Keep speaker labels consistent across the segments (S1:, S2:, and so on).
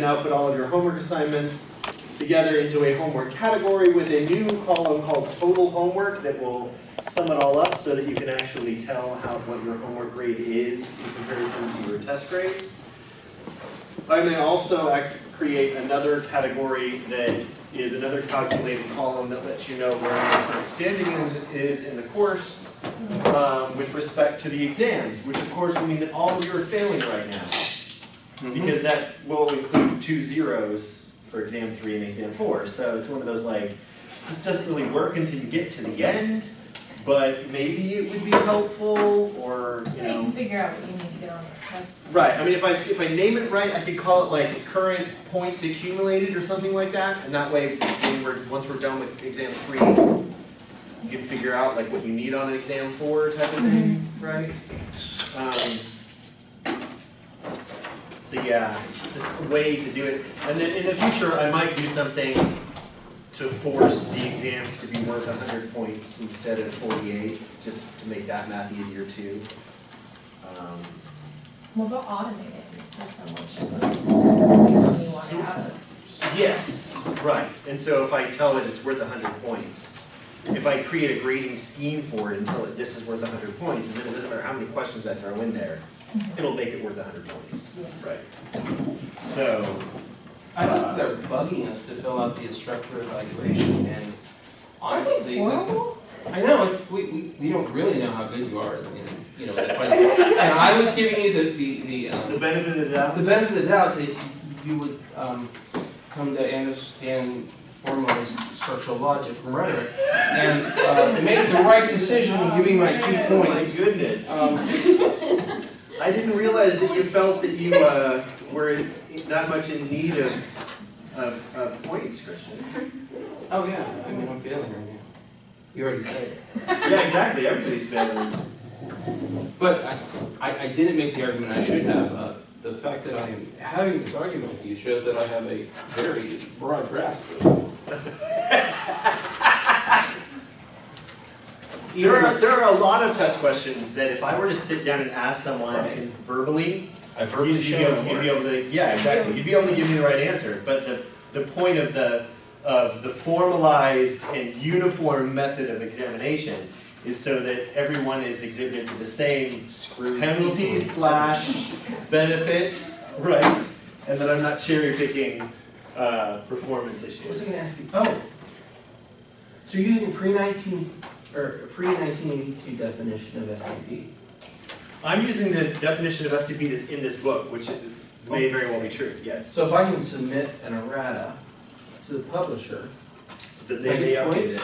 S1: now put all of your homework assignments together into a homework category with a new column called total homework that will sum it all up so that you can actually tell what your homework grade is in comparison to your test grades. I may also create another category that is another calculated column that lets you know where your current standing is in the course with respect to the exams, which of course will mean that all of you are failing right now. Because that will include 2 zeros for exam 3 and exam 4. So it's one of those like, this doesn't really work until you get to the end, but maybe it would be helpful, or you know.
S2: You can figure out what you need to get on those tests.
S1: Right. I mean, if I name it right, I could call it like current points accumulated or something like that, and that way, once we're done with exam 3, you can figure out like what you need on an exam 4 type of thing, right? So yeah, just a way to do it. And then in the future, I might do something to force the exams to be worth 100 points instead of 48, just to make that math easier too.
S2: Well, they'll automate it in the system, which you want it out of.
S1: Yes, right. And so if I tell it it's worth 100 points, if I create a grading scheme for it and tell it this is worth 100 points, and then it doesn't matter how many questions I throw in there, it'll make it worth 100 points. Yeah. Right. So
S3: I think they're bugging us to fill out the instructor evaluation, and honestly, I know we don't really know how good you are in the finance. And I was giving you the benefit of the doubt. The benefit of the doubt that you would come to understand formalized structural logic from rhetoric and make the right decision in giving my 2 points.
S1: Oh my goodness. I didn't realize that you felt that you were that much in need of points, Christian.
S3: Oh yeah, I mean I'm failing right now. You already said it.
S1: Yeah, exactly. Everybody's failing.
S3: But I didn't make the argument I should have. The fact that I am having this argument with you shows that I have a very broad grasp of it.
S1: There are a lot of test questions that if I were to sit down and ask someone verbally, you'd be able to, yeah, exactly. You'd be able to give me the right answer. But the point of the formalized and uniform method of examination is so that everyone is exhibited to the same penalty / benefit, right? And that I'm not cherry picking performance issues.
S3: I was going to ask you. Oh, so you're using pre-1982 definition of STP?
S1: I'm using the definition of STP that's in this book, which may very well be true. Yes.
S3: So if I can submit an errata to the publisher,
S1: that they may update it.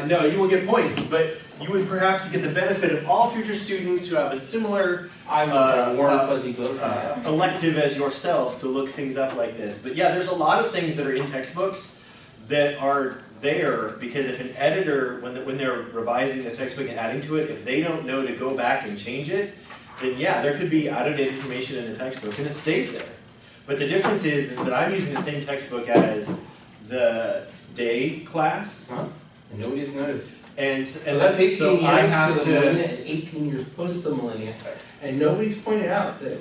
S1: No, you will get points, but you would perhaps get the benefit of all future students who have a similar elective as yourself to look things up like this. But yeah, there's a lot of things that are in textbooks that are there because if an editor, when they're revising the textbook and adding to it, if they don't know to go back and change it, then yeah, there could be out-of-date information in the textbook and it stays there. But the difference is that I'm using the same textbook as the day class.
S3: Huh? And nobody's noticed.
S1: And
S3: so that's 18
S1: so
S3: years
S1: I have
S3: to the millennia and 18 years post the millennia, and nobody's pointed out that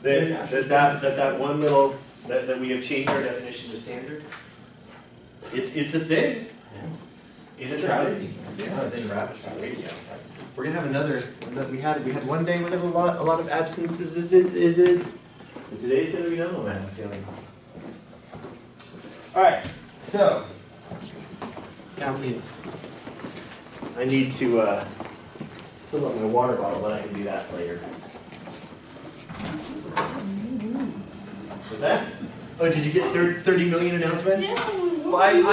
S1: that one little that we have changed our definition to standard. It's a thing. It is a travesty. Yeah, a travesty. We're gonna have another. We had one day with a lot of absences. But today's gonna be another one. I have a feeling. All right. So.
S3: count you.
S1: I need to fill up my water bottle, but I can do that later. What's that? Oh, did you get 30 million announcements? Well, I'm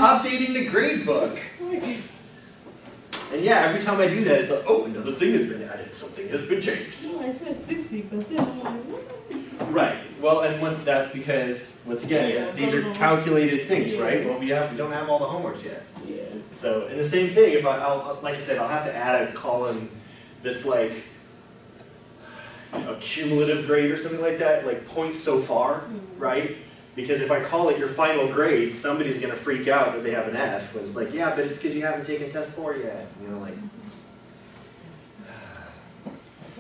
S1: updating the grade book. And yeah, every time I do that, it's like, oh, another thing has been added. Something has been changed.
S4: Oh, I spent 60%.
S1: Right. Well, and that's because, once again, these are calculated things, right? Well, we don't have all the homeworks yet.
S4: Yeah.
S1: So, and the same thing, if I'll like I said, I'll have to add a column that's like a cumulative grade or something like that, like points so far, right? Because if I call it your final grade, somebody's going to freak out that they have an F. When it's like, yeah, but it's because you haven't taken test 4 yet. You know, like.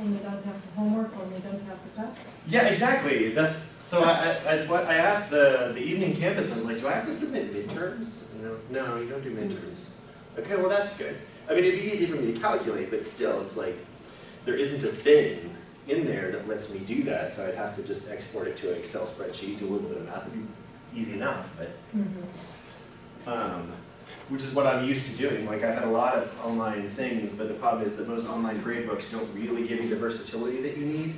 S2: When they don't have the homework, when they don't have the tests.
S1: Yeah, exactly. That's so. I asked the evening campus. I was like, do I have to submit midterms? No, you don't do midterms. Okay, well that's good. I mean, it'd be easy for me to calculate, but still, it's like there isn't a thing in there that lets me do that. So I'd have to just export it to an Excel spreadsheet, do a little bit of math. It'd be easy enough, but. Which is what I'm used to doing. Like I've had a lot of online things, but the problem is that most online gradebooks don't really give you the versatility that you need.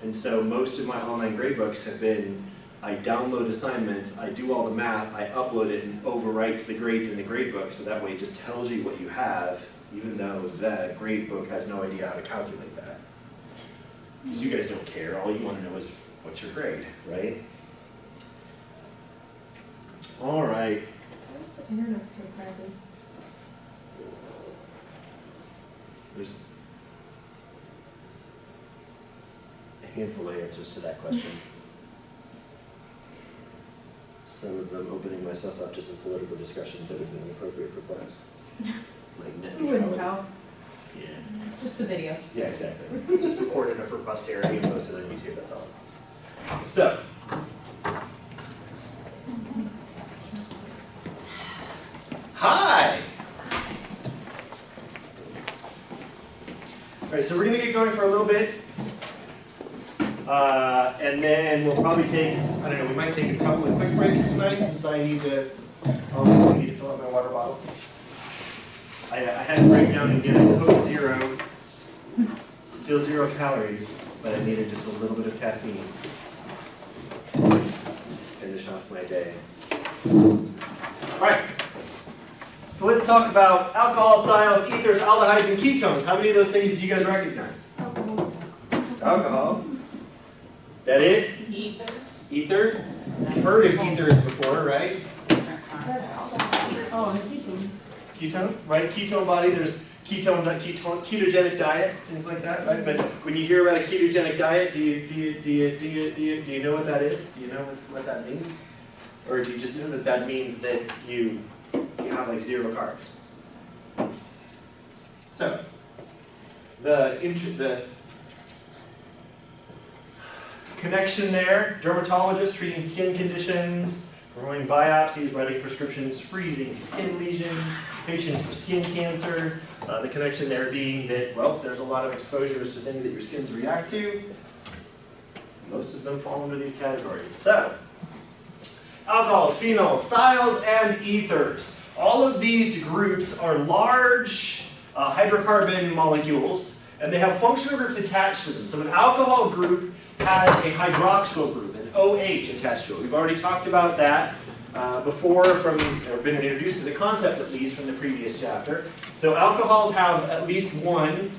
S1: And so most of my online gradebooks have been, I download assignments, I do all the math, I upload it and overwrites the grades in the gradebook, so that way it just tells you what you have, even though the gradebook has no idea how to calculate that. Because you guys don't care, all you want to know is what's your grade, right? All right.
S2: Why is the internet so crappy?
S1: There's a handful of answers to that question. Some of them opening myself up to some political discussions that would be inappropriate for class. Like net
S2: You wouldn't
S1: neutrality.
S2: tell,
S1: Yeah.
S2: just the videos.
S1: Yeah, exactly. Just recorded it for posterity and posted it on YouTube, that's all. So. Hi! All right, so we're going to get going for a little bit. And then we'll probably take, I don't know, we might take a couple of quick breaks tonight since I need to fill up my water bottle. I had to break down and get a Coke Zero, still 0 calories, but I needed just a little bit of caffeine to finish off my day. All right. So let's talk about alcohol styles, ethers, aldehydes, and ketones. How many of those things did you guys recognize? Alcohol. That it?
S2: Ethers.
S1: Ether? You've heard of ethers before, right?
S2: Oh, and a ketone.
S1: Ketone, right? Ketone body, there's ketogenic diets, things like that, right? But when you hear about a ketogenic diet, do you know what that is? Do you know what that means? Or do you just know that that means that you have like 0 carbs? So, the connection there, dermatologist treating skin conditions, performing biopsies, writing prescriptions, freezing skin lesions, patients for skin cancer. The connection there being that, well, there's a lot of exposures to things that your skins react to. Most of them fall into these categories. So, alcohols, phenols, styles, and ethers. All of these groups are large hydrocarbon molecules, and they have functional groups attached to them. So an alcohol group has a hydroxyl group, an OH attached to it. We've already talked about that before, or been introduced to the concept at least from the previous chapter. So alcohols have at least one.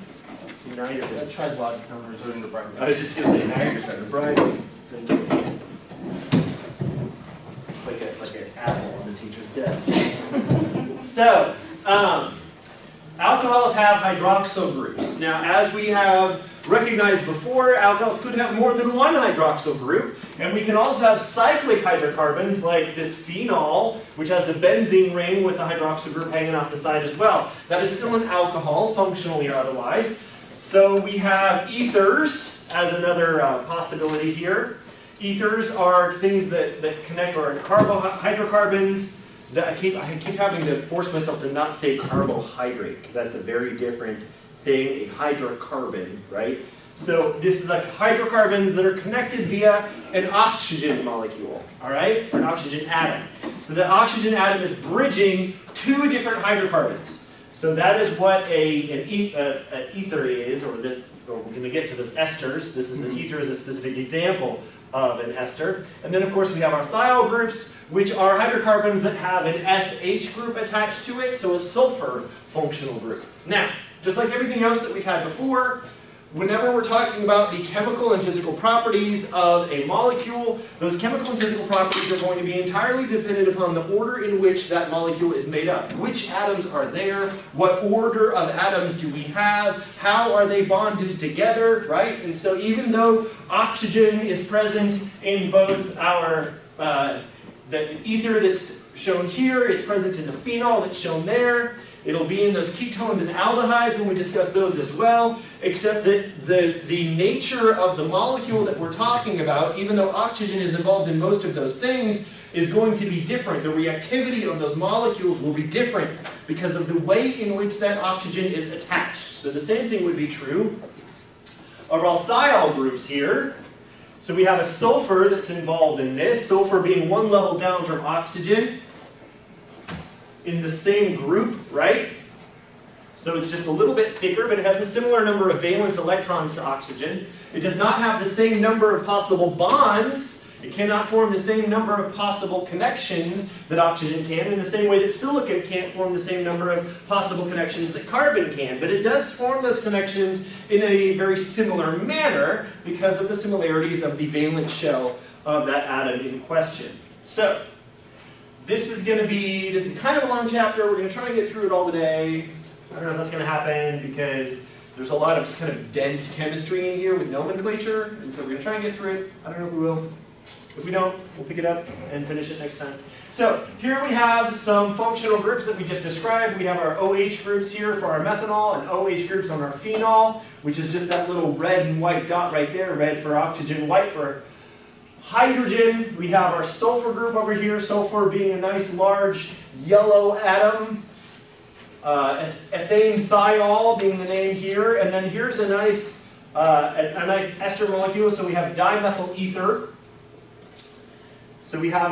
S1: See, now you're just.
S3: I tried logic numbers resorting to bribery.
S1: I was just going to say, now you're trying to bribe me. Like an apple on the teacher's desk. So, alcohols have hydroxyl groups. Now, as we have recognized before, alcohols could have more than one hydroxyl group, and we can also have cyclic hydrocarbons like this phenol, which has the benzene ring with the hydroxyl group hanging off the side as well. That is still an alcohol, functionally or otherwise. So we have ethers as another possibility here. Ethers are things that connect, or hydrocarbons. That I keep having to force myself to not say carbohydrate, because that's a very different thing, a hydrocarbon, right? So this is like hydrocarbons that are connected via an oxygen molecule, all right? Or an oxygen atom. So the oxygen atom is bridging 2 different hydrocarbons. So that is what an ether is, or we're going to get to this esters. This is an ether is a specific example of an ester. And then of course we have our thiol groups, which are hydrocarbons that have an SH group attached to it, so a sulfur functional group. Now, just like everything else that we've had before, whenever we're talking about the chemical and physical properties of a molecule, those chemical and physical properties are going to be entirely dependent upon the order in which that molecule is made up. Which atoms are there? What order of atoms do we have? How are they bonded together, right? And so even though oxygen is present in both our, the ether that's shown here, it's present in the phenol that's shown there, It'll be in those ketones and aldehydes when we discuss those as well, except that the nature of the molecule that we're talking about, even though oxygen is involved in most of those things, is going to be different. The reactivity of those molecules will be different because of the way in which that oxygen is attached. So the same thing would be true of our thiol groups here. So we have a sulfur that's involved in this, sulfur being one level down from oxygen in the same group, right? So it's just a little bit thicker, but it has a similar number of valence electrons to oxygen. It does not have the same number of possible bonds. It cannot form the same number of possible connections that oxygen can, in the same way that silicon can't form the same number of possible connections that carbon can. But it does form those connections in a very similar manner because of the similarities of the valence shell of that atom in question. So, this is kind of a long chapter. We're going to try and get through it all today. I don't know if that's going to happen because there's a lot of just kind of dense chemistry in here with nomenclature, and so we're going to try and get through it. I don't know if we will. If we don't, we'll pick it up and finish it next time. So here we have some functional groups that we just described. We have our OH groups here for our methanol and OH groups on our phenol, which is just that little red and white dot right there, red for oxygen, white for hydrogen. We have our sulfur group over here, sulfur being a nice large yellow atom. Ethane thiol being the name here, and then here's a nice ester molecule. So we have dimethyl ether. So we have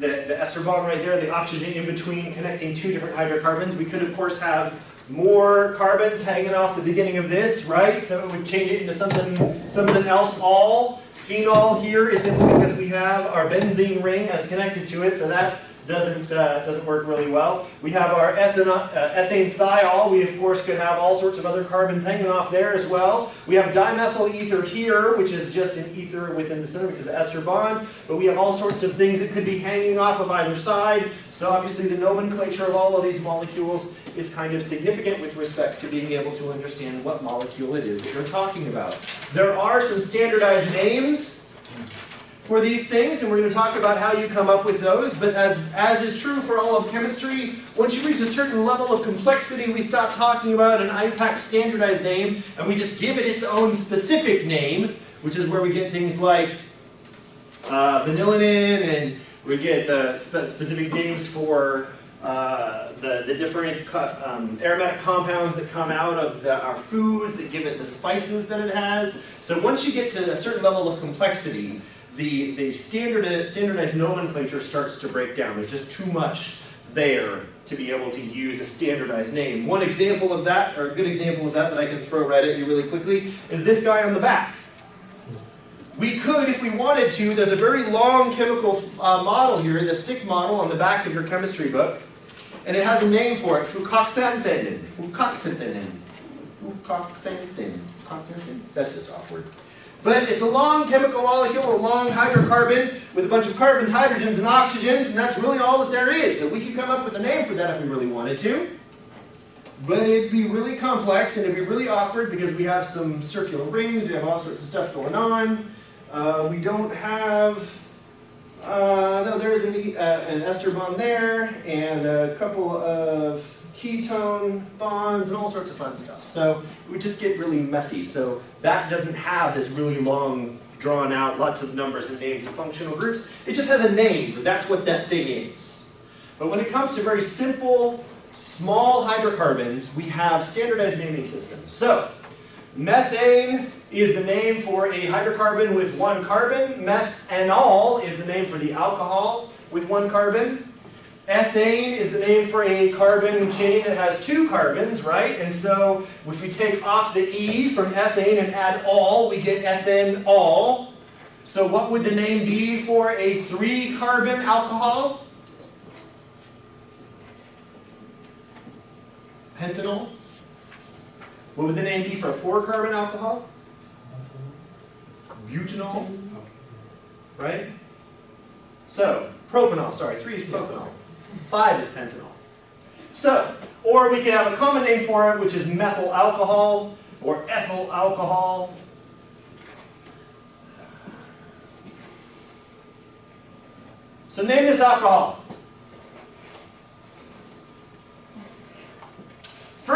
S1: the ester bond right there, the oxygen in between connecting two different hydrocarbons. We could of course have more carbons hanging off the beginning of this, right? So it would change it into something else all. Phenol here is in because we have our benzene ring as connected to it, so that doesn't work really well. We have our ethane thiol. We of course could have all sorts of other carbons hanging off there as well. We have dimethyl ether here, which is just an ether within the center because of the ester bond. But we have all sorts of things that could be hanging off of either side. So obviously the nomenclature of all of these molecules is kind of significant with respect to being able to understand what molecule it is that you're talking about. There are some standardized names for these things, and we're going to talk about how you come up with those, but as is true for all of chemistry, once you reach a certain level of complexity, we stop talking about an IUPAC standardized name, and we just give it its own specific name, which is where we get things like vanillin, and we get the specific names for the different aromatic compounds that come out of our foods that give it the spices that it has. So once you get to a certain level of complexity, the standardized nomenclature starts to break down. There's just too much there to be able to use a standardized name. One example of that, or a good example of that I can throw right at you really quickly, is this guy on the back. We could, if we wanted to, there's a very long chemical model here, the stick model on the back of your chemistry book, and it has a name for it, fucoxanthin. That's just awkward. But it's a long chemical molecule, a long hydrocarbon with a bunch of carbons, hydrogens, and oxygens, and that's really all that there is. So we could come up with a name for that if we really wanted to. But it'd be really complex, and it'd be really awkward because we have some circular rings, we have all sorts of stuff going on. We don't have, no, there's an ester bond there, and a couple of ketone bonds and all sorts of fun stuff. So it would just get really messy. So that doesn't have this really long, drawn out, lots of numbers and names and functional groups. It just has a name, that's what that thing is. But when it comes to very simple, small hydrocarbons, we have standardized naming systems. So methane is the name for a hydrocarbon with one carbon. Methanol is the name for the alcohol with one carbon. Ethane is the name for a carbon chain that has two carbons, right? And so if we take off the E from ethane and add all, we get ethanol. So what would the name be for a 3-carbon alcohol? Pentanol. What would the name be for a 4-carbon alcohol? Butanol. Right? So, propanol, sorry, 3 is propanol. 5 is pentanol. So, or we could have a common name for it, which is methyl alcohol or ethyl alcohol. So name this alcohol.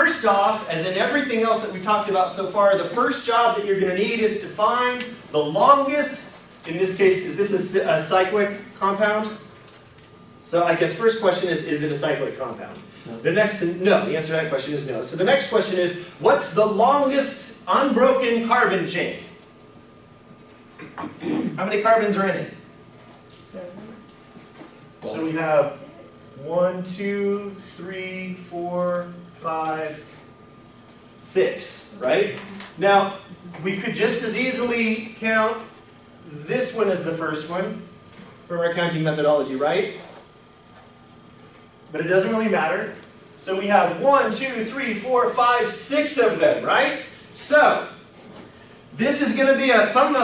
S1: first off, as in everything else that we talked about so far, the first job that you're going to need is to find the longest, in this case, is this a cyclic compound? So I guess first question is it a cyclic compound?
S3: No.
S1: The answer to that question is no. So the next question is, what's the longest unbroken carbon chain? How many carbons are in it?
S2: 7.
S1: So we have 1, 2, 3, 4, 5, 6, right? Now, we could just as easily count this one as the first one from our counting methodology, right? But it doesn't really matter. So we have 1, 2, 3, 4, 5, 6 of them, right? So, this is going to be a something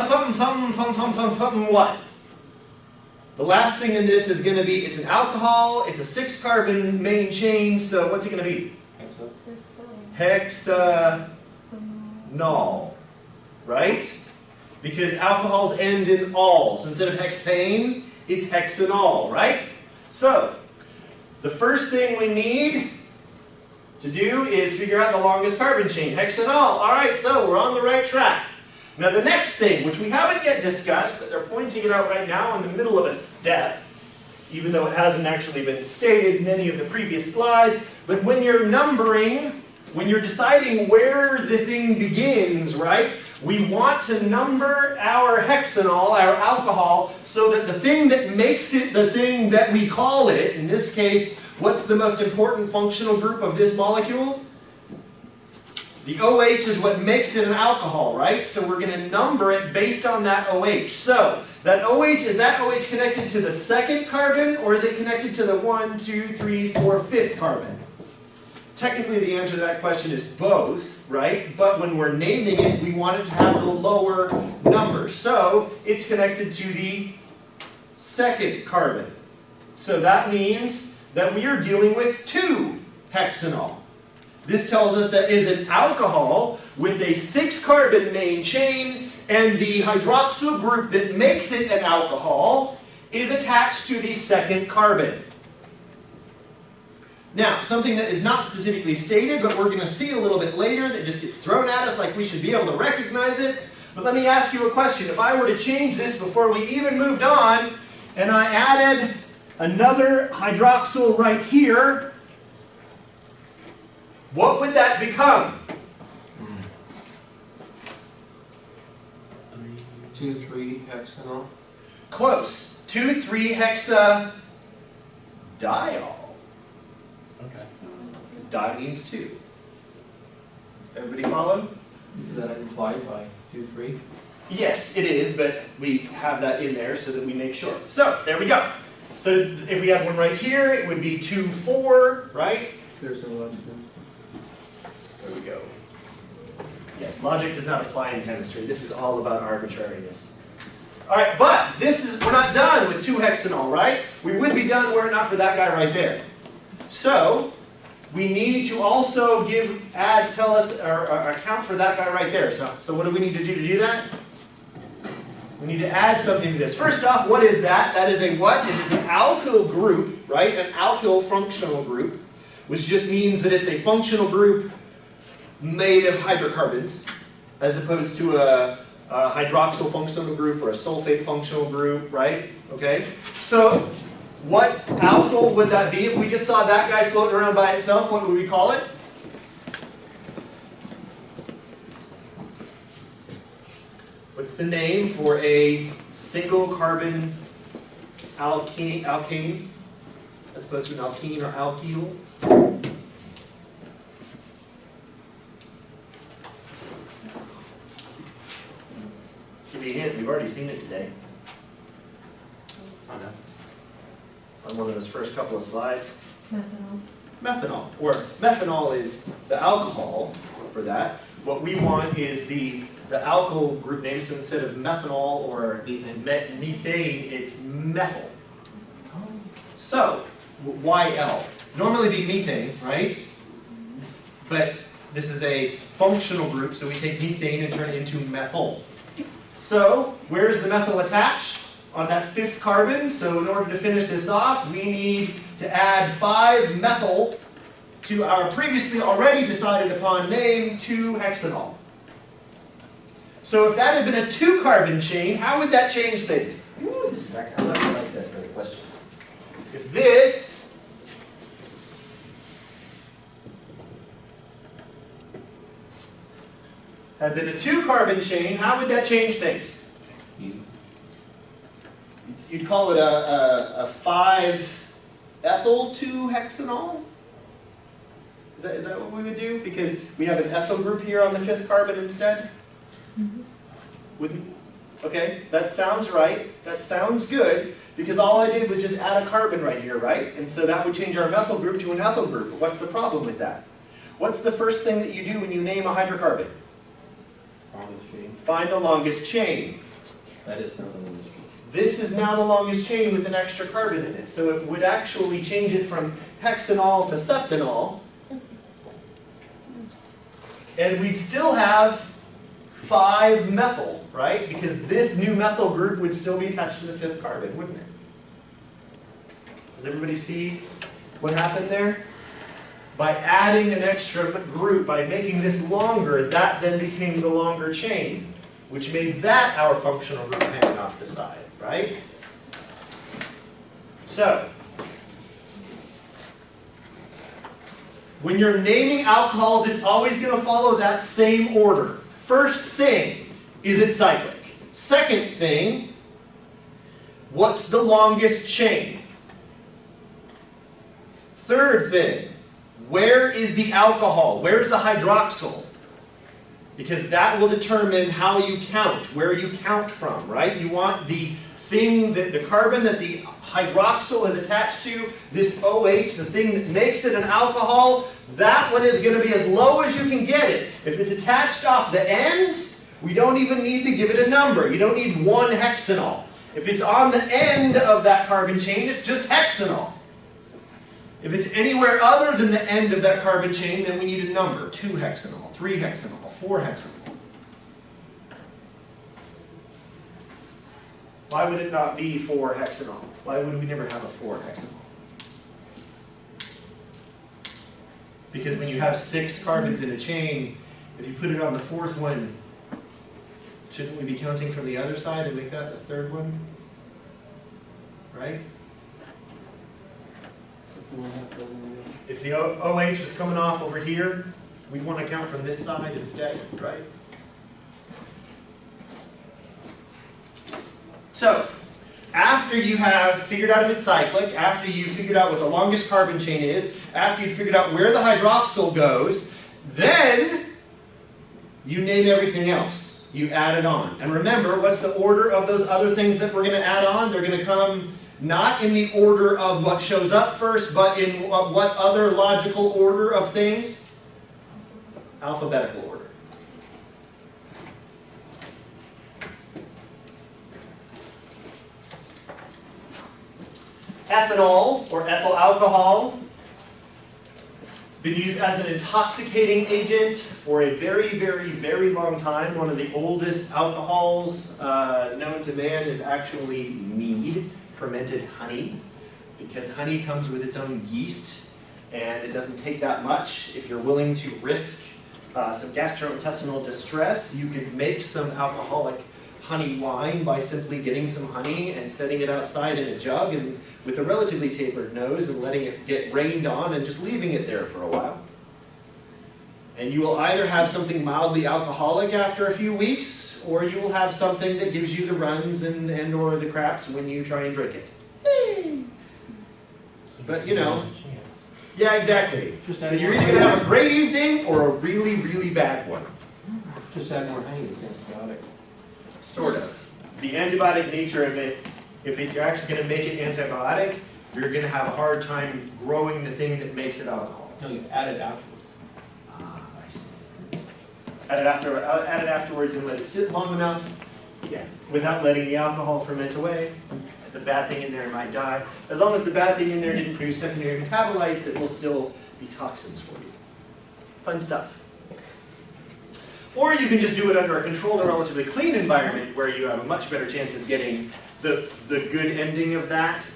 S1: what? The last thing in this is going to be, it's an alcohol, it's a 6-carbon main chain, so what's it going to be? Hexanol, right? Because alcohols end in -ol, so instead of hexane, it's hexanol, right? So, the first thing we need to do is figure out the longest carbon chain, hexanol. All right, so we're on the right track. Now the next thing, which we haven't yet discussed, but they're pointing it out right now in the middle of a step, even though it hasn't actually been stated in any of the previous slides, but when you're numbering, when you're deciding where the thing begins, right, we want to number our hexanol, our alcohol, so that the thing that makes it the thing that we call it, in this case, what's the most important functional group of this molecule? The OH is what makes it an alcohol, right? So we're going to number it based on that OH. So, that OH, is that OH connected to the second carbon, or is it connected to the 1, 2, 3, 4, 5th carbon? Technically, the answer to that question is both, right? But when we're naming it, we want it to have the lower number. So, it's connected to the second carbon. So that means that we are dealing with 2-hexanol. This tells us that is an alcohol with a 6-carbon main chain, and the hydroxyl group that makes it an alcohol is attached to the second carbon. Now, something that is not specifically stated, but we're going to see a little bit later that just gets thrown at us like we should be able to recognize it. But let me ask you a question. If I were to change this before we even moved on, and I added another hydroxyl right here, what would that become?
S3: 2,3-hexanol.
S1: Close. 2,3-hexadiol. Okay. Because di means 2. Everybody follow?
S3: Is that implied by 2,3?
S1: Yes, it is, but we have that in there so that we make sure. So, there we go. So, if we had one right here, it would be 2,4, right?
S3: There's no logic.
S1: There we go. Yes, logic does not apply in chemistry. This is all about arbitrariness. Alright, but we're not done with 2-hexanol, right? We would be done were it not for that guy right there. So, we need to also account for that guy right there. So what do we need to do that? We need to add something to this. First off, what is that? That is a what? It is an alkyl group, right? An alkyl functional group, which just means that it's a functional group made of hydrocarbons, as opposed to a hydroxyl functional group or a sulfate functional group, right? Okay? So, what alkyl would that be? If we just saw that guy floating around by itself, what would we call it? What's the name for a single carbon alkane, as opposed to an alkene or alkyl? Give me a hint, we've already seen it today. On one of those first couple of slides.
S2: Methanol.
S1: Methanol, or methanol is the alcohol for that. What we want is the alkyl group name, so instead of methanol or methane, it's methyl. So, YL. Normally be methane, right? But this is a functional group, so we take methane and turn it into methyl. So, where is the methyl attached? On that 5th carbon. So in order to finish this off, we need to add 5-methyl to our previously already decided upon name 2-hexanol. So if that had been a 2-carbon chain, how would that change things? Ooh, this is actually, I like this as a question. If this had been a 2-carbon chain, how would that change things? You'd call it a 5-ethyl 2-hexanol? Is that what we would do? Because we have an ethyl group here on the 5th carbon instead? Wouldn't? Okay, that sounds right. That sounds good, because all I did was just add a carbon right here, right? And so that would change our methyl group to an ethyl group. But what's the problem with that? What's the first thing that you do when you name a hydrocarbon? Find the longest chain.
S3: That is not the longest chain.
S1: This is now the longest chain with an extra carbon in it. So it would actually change it from hexanol to septanol. And we'd still have 5-methyl, right? Because this new methyl group would still be attached to the 5th carbon, wouldn't it? Does everybody see what happened there? By adding an extra group, by making this longer, that then became the longer chain, which made that our functional group hanging off the side, right? So, when you're naming alcohols, it's always going to follow that same order. First thing, is it cyclic? Second thing, what's the longest chain? Third thing, where is the alcohol? Where's the hydroxyl? Because that will determine how you count, where you count from, right? You want the thing, the carbon that the hydroxyl is attached to, this OH, the thing that makes it an alcohol, that one is going to be as low as you can get it. If it's attached off the end, we don't even need to give it a number. You don't need 1-hexanol. If it's on the end of that carbon chain, it's just hexanol. If it's anywhere other than the end of that carbon chain, then we need a number. 2-hexanol, 3-hexanol, 4-hexanol. Why would it not be 4-hexanol? Why would we never have a 4-hexanol? Because when you have 6 carbons in a chain, if you put it on the 4th one, shouldn't we be counting from the other side and make that the 3rd one? Right? If the OH was coming off over here, we'd want to count from this side instead, right? So, after you have figured out if it's cyclic, after you've figured out what the longest carbon chain is, after you've figured out where the hydroxyl goes, then you name everything else. You add it on. And remember, what's the order of those other things that we're going to add on? They're going to come not in the order of what shows up first, but in what other logical order of things? Alphabetical order. Ethanol, or ethyl alcohol, has been used as an intoxicating agent for a very, very, very long time. One of the oldest alcohols known to man is actually mead, fermented honey, because honey comes with its own yeast, and it doesn't take that much. If you're willing to risk some gastrointestinal distress, you could make some alcoholic honey wine by simply getting some honey and setting it outside in a jug and with a relatively tapered nose and letting it get rained on and just leaving it there for a while. And you will either have something mildly alcoholic after a few weeks, or you will have something that gives you the runs and or the craps when you try and drink it. But you know, yeah, exactly. So you're either going to have a great evening or a really, really bad one.
S3: Just add more honey, it's antibiotic.
S1: Sort of. The antibiotic nature of it, if you're actually going to make it antibiotic, you're going to have a hard time growing the thing that makes it alcohol.
S3: No, you add it afterwards.
S1: I see. Add it afterwards and let it sit long enough, yeah, without letting the alcohol ferment away. The bad thing in there might die. As long as the bad thing in there didn't produce secondary metabolites that will still be toxins for you. Fun stuff. Or you can just do it under a controlled and relatively clean environment where you have a much better chance of getting the good ending of that.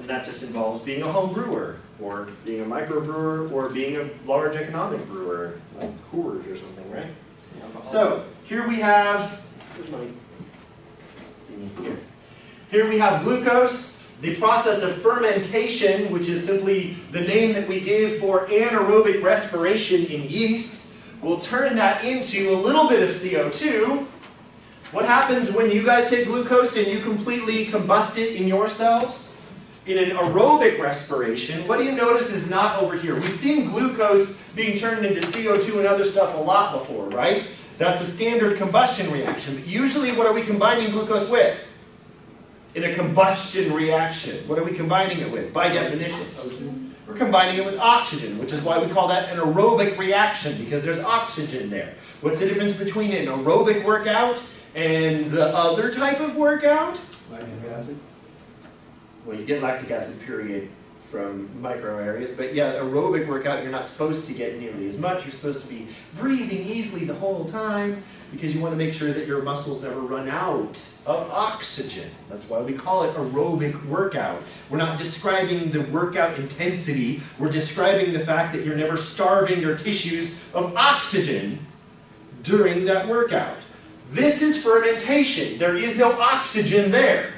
S1: And that just involves being a home brewer, or being a microbrewer, or being a large economic brewer, like Coors or something, right? So, here we have, where's my thingy here? Here we have glucose, the process of fermentation, which is simply the name that we give for anaerobic respiration in yeast, will turn that into a little bit of CO2. What happens when you guys take glucose and you completely combust it in your cells? In an aerobic respiration, what do you notice is not over here? We've seen glucose being turned into CO2 and other stuff a lot before, right? That's a standard combustion reaction. But usually, what are we combining glucose with? In a combustion reaction. What are we combining it with, by definition? We're combining it with oxygen, which is why we call that an aerobic reaction, because there's oxygen there. What's the difference between an aerobic workout and the other type of workout?
S4: Lactic acid?
S1: Well, you get lactic acid, period, from micro areas, but yeah, aerobic workout, you're not supposed to get nearly as much. You're supposed to be breathing easily the whole time because you want to make sure that your muscles never run out of oxygen. That's why we call it aerobic workout. We're not describing the workout intensity, we're describing the fact that you're never starving your tissues of oxygen during that workout. This is fermentation. There is no oxygen there.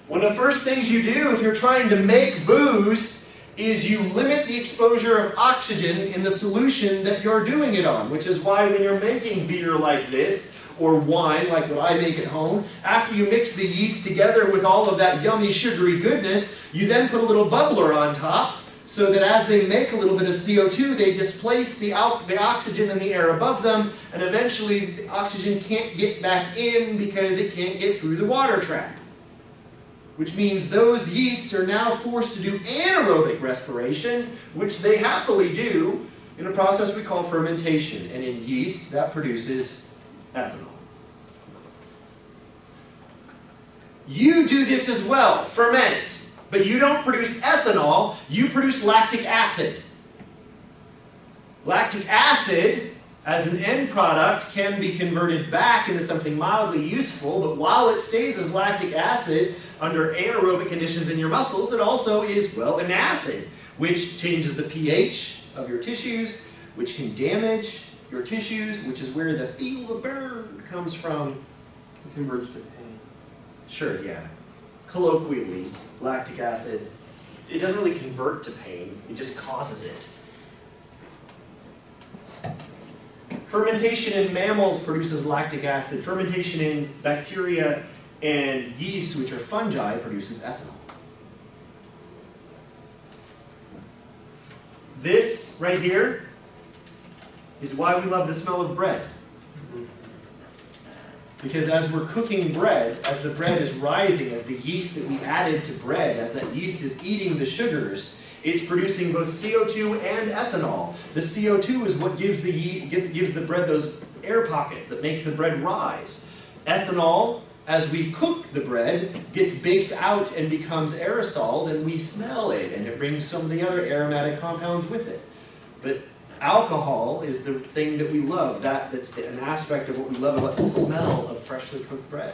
S1: One of the first things you do if you're trying to make booze is you limit the exposure of oxygen in the solution that you're doing it on, which is why when you're making beer like this, or wine like what I make at home, after you mix the yeast together with all of that yummy sugary goodness, you then put a little bubbler on top so that as they make a little bit of CO2, they displace the oxygen in the air above them, and eventually the oxygen can't get back in because it can't get through the water trap. Which means those yeast are now forced to do anaerobic respiration, which they happily do in a process we call fermentation. And in yeast, that produces ethanol. You do this as well, ferment, but you don't produce ethanol, you produce lactic acid. Lactic acid, as an end product, can be converted back into something mildly useful, but while it stays as lactic acid under anaerobic conditions in your muscles, it also is, well, an acid, which changes the pH of your tissues, which can damage your tissues, which is where the feel the burn comes from.
S4: It converts to pain.
S1: Sure, yeah. Colloquially, lactic acid, it doesn't really convert to pain, it just causes it. Fermentation in mammals produces lactic acid. Fermentation in bacteria and yeast, which are fungi, produces ethanol. This right here is why we love the smell of bread. Because as we're cooking bread, as the bread is rising, as the yeast that we added to bread, as that yeast is eating the sugars, it's producing both CO2 and ethanol. The CO2 is what gives the bread those air pockets that makes the bread rise. Ethanol, as we cook the bread, gets baked out and becomes aerosol, and we smell it, and it brings some of the other aromatic compounds with it. But alcohol is the thing that we love. That's an aspect of what we love about the smell of freshly cooked bread.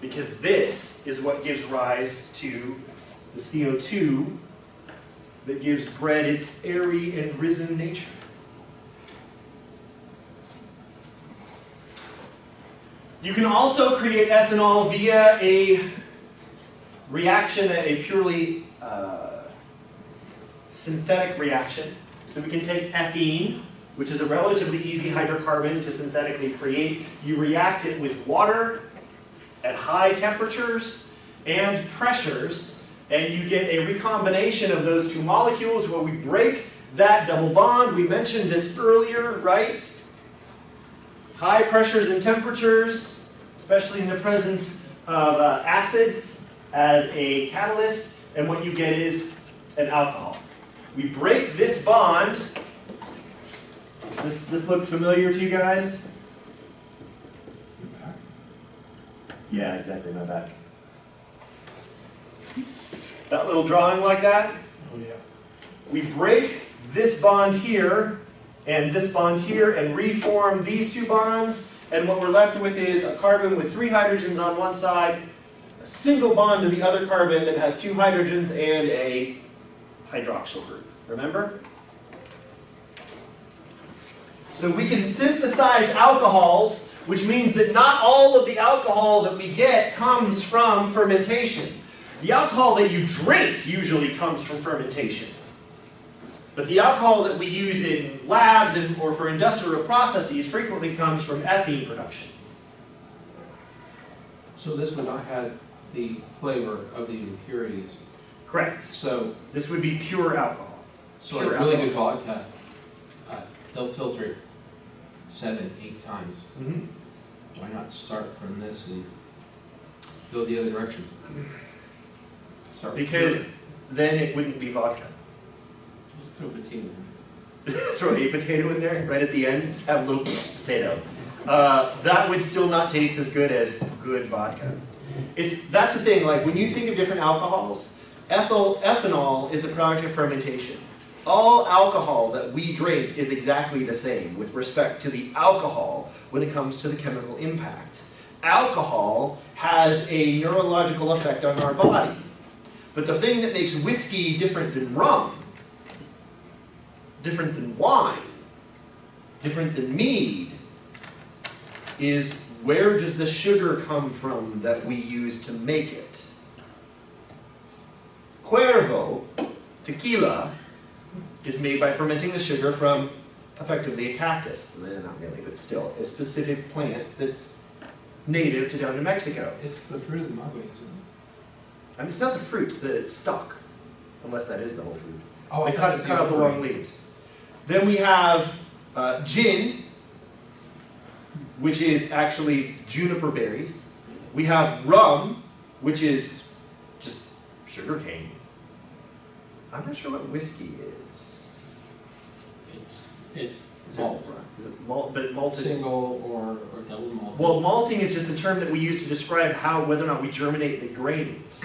S1: Because this is what gives rise to the CO2 that gives bread its airy and risen nature. You can also create ethanol via a reaction, a purely synthetic reaction. So we can take ethene, which is a relatively easy hydrocarbon to synthetically create. You react it with water at high temperatures and pressures, and you get a recombination of those two molecules where we break that double bond. We mentioned this earlier, right? High pressures and temperatures, especially in the presence of acids as a catalyst, and what you get is an alcohol. We break this bond. Does this look familiar to you guys? Yeah, exactly, my back. That little drawing like that?
S4: Oh yeah.
S1: We break this bond here and this bond here and reform these two bonds, and what we're left with is a carbon with 3 hydrogens on one side, a single bond to the other carbon that has 2 hydrogens and a hydroxyl group. Remember? So we can synthesize alcohols, which means that not all of the alcohol that we get comes from fermentation. The alcohol that you drink usually comes from fermentation. But the alcohol that we use in labs or for industrial processes frequently comes from ethene production.
S4: So this would not have the flavor of the impurities.
S1: Correct.
S4: So,
S1: This would be pure alcohol.
S4: so
S1: Pure
S4: like really
S1: alcohol.
S4: good vodka, they'll filter it 7, 8 times.
S1: Mhm.
S4: Why not start from this and go the other direction? Start with
S1: Because then it wouldn't be vodka.
S4: pure. Just throw potato in.
S1: Throw a potato in there right at the end, just have a little potato. That would still not taste as good as good vodka. That's the thing, like when you think of different alcohols, ethanol is the product of fermentation. All alcohol that we drink is exactly the same with respect to the alcohol when it comes to the chemical impact. Alcohol has a neurological effect on our body. But the thing that makes whiskey different than rum, different than wine, different than mead, is where does the sugar come from that we use to make it? Cuervo, tequila, is made by fermenting the sugar from effectively a cactus. Not really, but still, a specific plant that's native to down in Mexico.
S4: It's the fruit of the maguey, isn't it?
S1: I mean, it's not the fruit, it's the stalk, unless that is the whole fruit.
S4: Oh, I
S1: They
S4: thought
S1: cut
S4: it's
S1: out the
S4: fruit.
S1: wrong leaves. Then we have gin, which is actually juniper berries. We have rum, which is just sugar cane. I'm not sure what whiskey is.
S4: It's
S1: Is
S4: malt.
S1: Is it malt? But malted.
S4: Single or double malt.
S1: Well, malting is just a term that we use to describe whether or not we germinate the grains.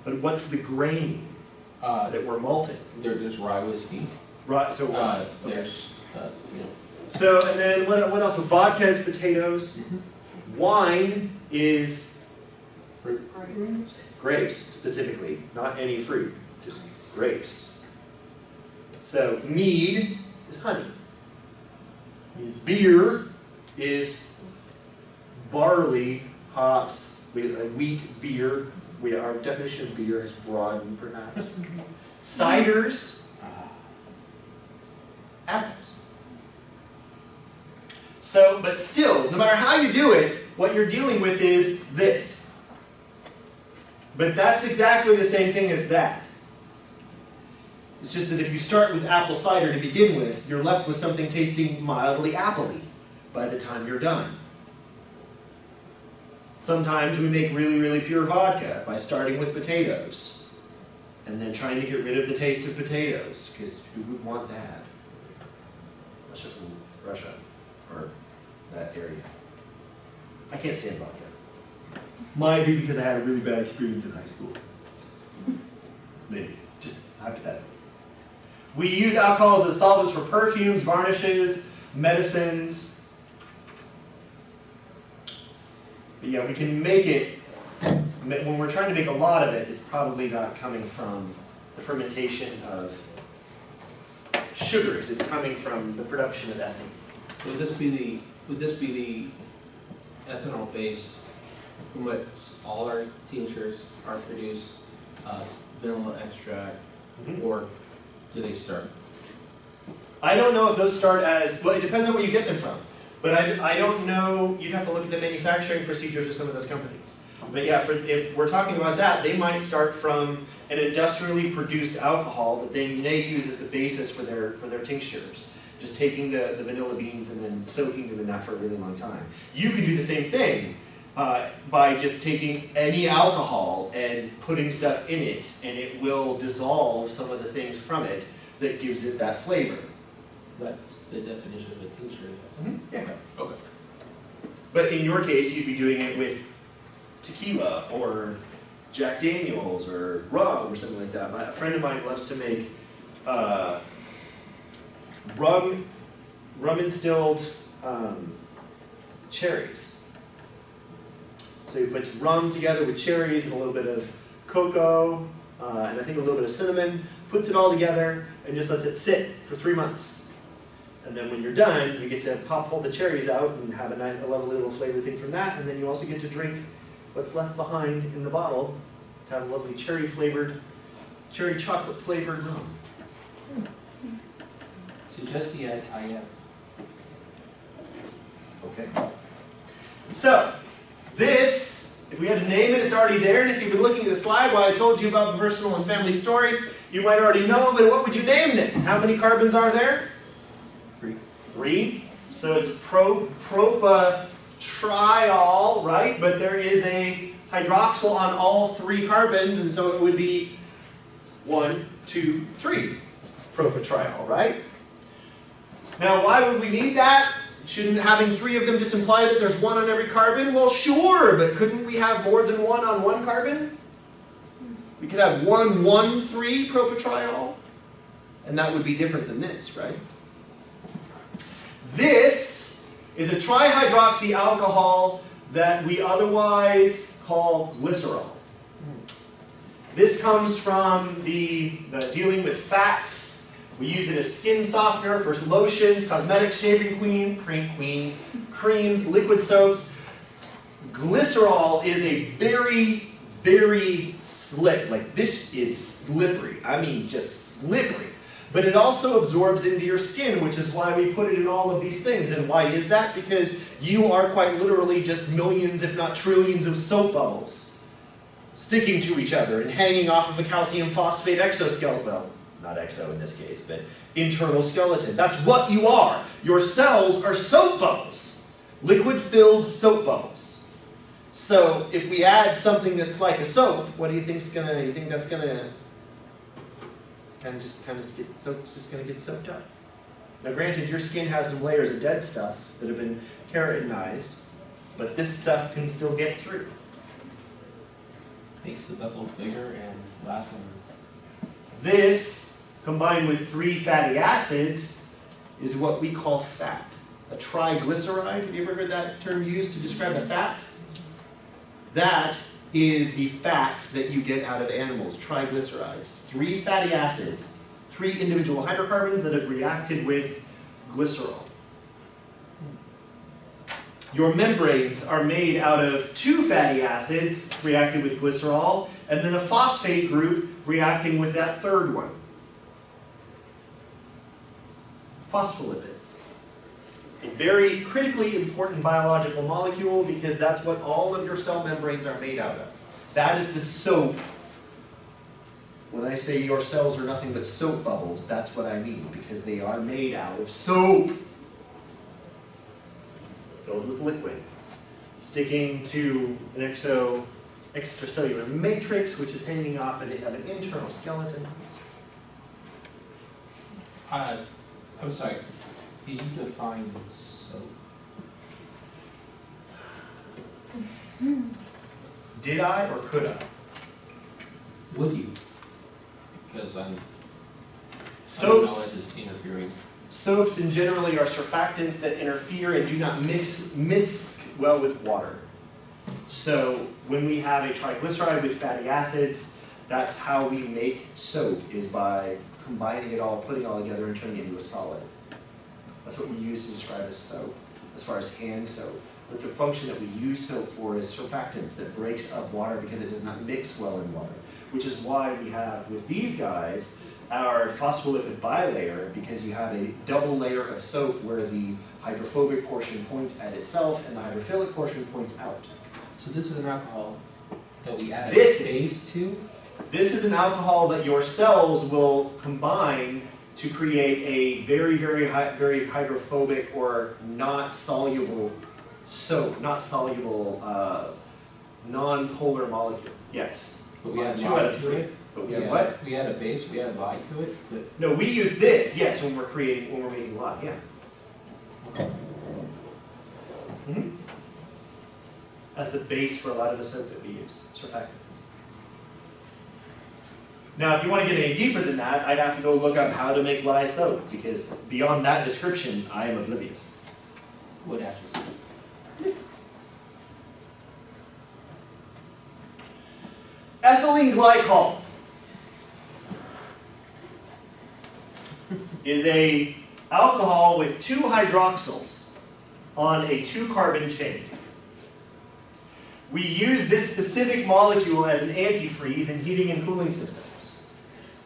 S1: But what's the grain that we're malting?
S4: There's rye whiskey.
S1: Right. So okay.
S4: There's, you know.
S1: So and then what else? So vodka is potatoes. Wine is
S4: Fruit.
S1: grapes specifically, not any fruit, just grapes. So mead is honey. Beer is barley, hops, wheat beer. Our definition of beer is broadened perhaps. Ciders, apples. So, but still, no matter how you do it, what you're dealing with is this. But that's exactly the same thing as that. It's just that if you start with apple cider to begin with, you're left with something tasting mildly appley by the time you're done. Sometimes we make really, really pure vodka by starting with potatoes and then trying to get rid of the taste of potatoes, because who would want that? Unless you're from Russia or that area. I can't stand vodka. Might be because I had a really bad experience in high school. Maybe. Just hypothetically. We use alcohols as solvents for perfumes, varnishes, medicines. But yeah, we can make it, when we're trying to make a lot of it, it's probably not coming from the fermentation of sugars. It's coming from the production of ethane.
S4: Would this be the ethanol base from which all our tinctures are produced, vanilla extract, or do they start?
S1: I don't know if those start as, well, it depends on where you get them from. But I don't know, you'd have to look at the manufacturing procedures of some of those companies. But yeah, if we're talking about that, they might start from an industrially produced alcohol that they use as the basis for their tinctures. Just taking the vanilla beans and then soaking them in that for a really long time. You can do the same thing by just taking any alcohol and putting stuff in it, and it will dissolve some of the things from it that gives it that flavor.
S4: That's the definition of a tincture.
S1: Yeah.
S4: Okay.
S1: But in your case, you'd be doing it with tequila or Jack Daniels or rum or something like that. A friend of mine loves to make rum instilled cherries. So he puts rum together with cherries and a little bit of cocoa, and I think a little bit of cinnamon, puts it all together, and just lets it sit for 3 months. And then when you're done, you get to pull the cherries out and have a nice, a lovely little flavored thing from that, and then you also get to drink what's left behind in the bottle to have a lovely cherry chocolate flavored rum.
S4: Suggest the IF.
S1: Okay. So, this, if we had to name it, it's already there, and if you've been looking at the slide while I told you about the personal and family story, you might already know, but what would you name this? How many carbons are there?
S4: 3.
S1: 3. So it's propatriol, right? But there is a hydroxyl on all 3 carbons, and so it would be 1, 2, 3 propatriol, right? Now, why would we need that? Shouldn't having 3 of them just imply that there's 1 on every carbon? Well, sure, but couldn't we have more than 1 on 1 carbon? We could have 1,1,3 propatriol, and that would be different than this, right? This is a trihydroxy alcohol that we otherwise call glycerol. This comes from the dealing with fats. We use it as skin softener for lotions, cosmetics, shaving creams, liquid soaps. Glycerol is a very, very slick, like this is slippery. I mean just slippery. But it also absorbs into your skin, which is why we put it in all of these things. And why is that? Because you are quite literally just millions, if not trillions, of soap bubbles sticking to each other and hanging off of a calcium phosphate exoskeleton. Well, not exo in this case, but internal skeleton. That's what you are. Your cells are soap bubbles, liquid-filled soap bubbles. So if we add something that's like a soap, what do you think's gonna? You think that's gonna kind of just get soaked? It's just gonna get soaked up. Now, granted, your skin has some layers of dead stuff that have been keratinized, but this stuff can still get through.
S4: Makes the bubbles bigger and last longer.
S1: This, combined with 3 fatty acids, is what we call fat. A triglyceride. Have you ever heard that term used to describe a fat? That is the fats that you get out of animals, triglycerides. 3 fatty acids, 3 individual hydrocarbons that have reacted with glycerol. Your membranes are made out of 2 fatty acids reacted with glycerol, and then a phosphate group reacting with that 3rd one. Phospholipids. A very critically important biological molecule because that's what all of your cell membranes are made out of. That is the soap. When I say your cells are nothing but soap bubbles, that's what I mean, because they are made out of soap. Filled with liquid. Sticking to an extracellular matrix, which is hanging off of an internal skeleton.
S4: I'm sorry. Did you define soap?
S1: Did I or could I?
S4: Would you? Because
S1: Soaps.
S4: knowledge is interfering.
S1: Soaps in generally are surfactants that interfere and do not mix well with water. So when we have a triglyceride with fatty acids, that's how we make soap, is by combining it all, putting it all together and turning it into a solid. That's what we use to describe as soap, as far as hand soap. But the function that we use soap for is surfactants that breaks up water because it does not mix well in water. Which is why we have, with these guys, our phospholipid bilayer, because you have a double layer of soap where the hydrophobic portion points at itself and the hydrophilic portion points out.
S4: So this is an alcohol that we add
S1: This
S4: base to?
S1: This is an alcohol that your cells will combine to create a very, very hydrophobic or not soluble soap, not soluble, non-polar molecule. Yes.
S4: But we add
S1: 2 out of
S4: lye
S1: 3.
S4: to it?
S1: But we have what?
S4: We add a base, we add lye to it? But
S1: No, we use this, yes, when we're making lye, yeah. Mm-hmm. That's the base for a lot of the soap that we use, surfactants. Now, if you want to get any deeper than that, I'd have to go look up how to make lye soap, because beyond that description, I am oblivious.
S4: wood ashes.
S1: ethylene glycol is a alcohol with 2 hydroxyls on a 2-carbon chain. We use this specific molecule as an antifreeze in heating and cooling systems.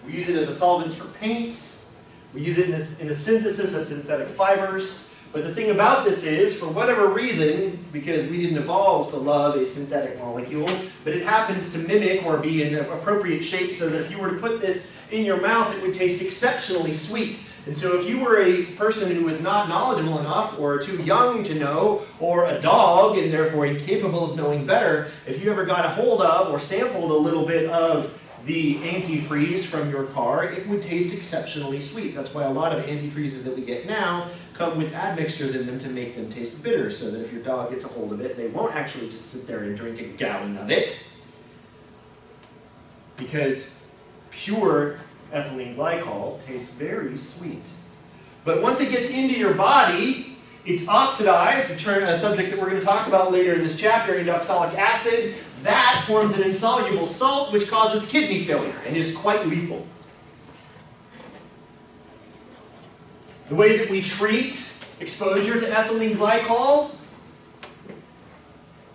S1: We use it as a solvent for paints. We use it in the synthesis of synthetic fibers. But the thing about this is, for whatever reason, because we didn't evolve to love a synthetic molecule, but it happens to mimic or be in an appropriate shape so that if you were to put this in your mouth, it would taste exceptionally sweet. And so if you were a person who was not knowledgeable enough, or too young to know, or a dog and therefore incapable of knowing better, if you ever got a hold of or sampled a little bit of the antifreeze from your car, it would taste exceptionally sweet. That's why a lot of antifreezes that we get now come with admixtures in them to make them taste bitter, so that if your dog gets a hold of it, they won't actually just sit there and drink a gallon of it. Because pure ethylene glycol tastes very sweet. But once it gets into your body, it's oxidized, a subject that we're going to talk about later in this chapter, into oxalic acid. That forms an insoluble salt which causes kidney failure and is quite lethal. The way that we treat exposure to ethylene glycol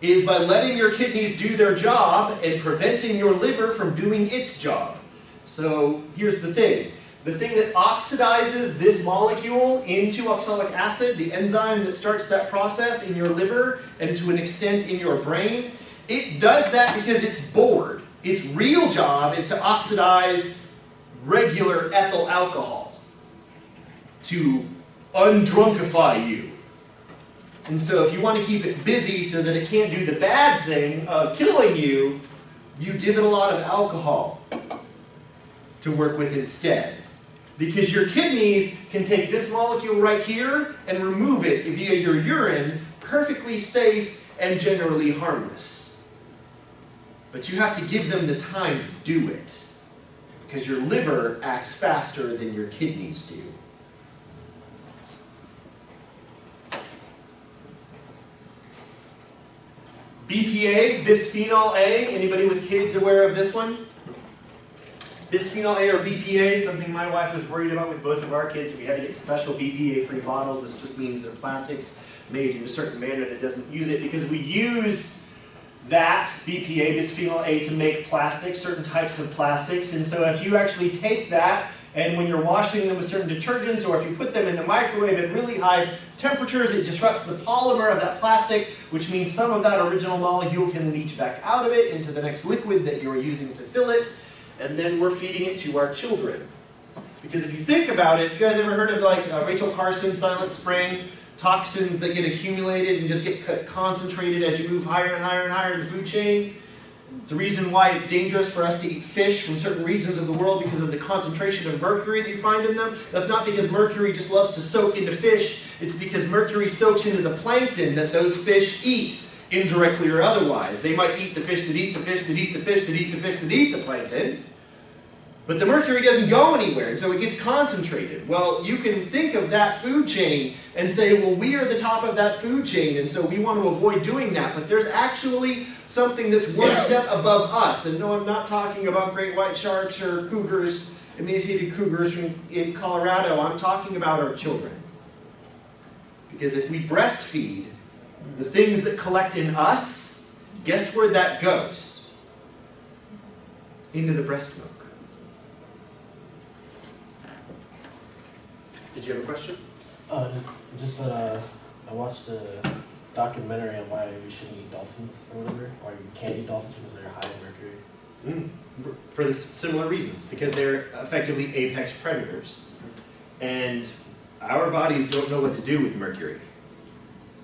S1: is by letting your kidneys do their job and preventing your liver from doing its job. So here's the thing. The thing that oxidizes this molecule into oxalic acid, the enzyme that starts that process in your liver and to an extent in your brain, it does that because it's bored. Its real job is to oxidize regular ethyl alcohol, to undrunkify you. And so if you want to keep it busy so that it can't do the bad thing of killing you, you give it a lot of alcohol to work with instead. Because your kidneys can take this molecule right here and remove it via your urine, perfectly safe and generally harmless. But you have to give them the time to do it, because your liver acts faster than your kidneys do. BPA, bisphenol A, anybody with kids aware of this one? Bisphenol A or BPA, something my wife was worried about with both of our kids. We had to get special BPA-free bottles, which just means they're plastics made in a certain manner that doesn't use it, because we use that BPA, bisphenol A, to make plastics, certain types of plastics. And so if you actually take that, and when you're washing them with certain detergents, or if you put them in the microwave at really high temperatures, it disrupts the polymer of that plastic, which means some of that original molecule can leach back out of it into the next liquid that you're using to fill it, and then we're feeding it to our children. Because if you think about it, you guys ever heard of like Rachel Carson's Silent Spring? Toxins that get accumulated and just get concentrated as you move higher and higher and higher in the food chain. It's the reason why it's dangerous for us to eat fish from certain regions of the world, because of the concentration of mercury that you find in them. That's not because mercury just loves to soak into fish. It's because mercury soaks into the plankton that those fish eat, indirectly or otherwise. They might eat the fish that eat the fish that eat the fish that eat the fish that eat the plankton. But the mercury doesn't go anywhere, and so it gets concentrated. Well, you can think of that food chain and say, well, we are the top of that food chain, and so we want to avoid doing that. But there's actually something that's one step above us. And no, I'm not talking about great white sharks or cougars, emaciated cougars in Colorado. I'm talking about our children. Because if we breastfeed, the things that collect in us, guess where that goes? Into the breast milk. Did you have a question?
S5: Just that I watched a documentary on why we shouldn't eat dolphins or whatever, or you can't eat dolphins because they're high in mercury.
S1: For the similar reasons, because they're effectively apex predators. And our bodies don't know what to do with mercury.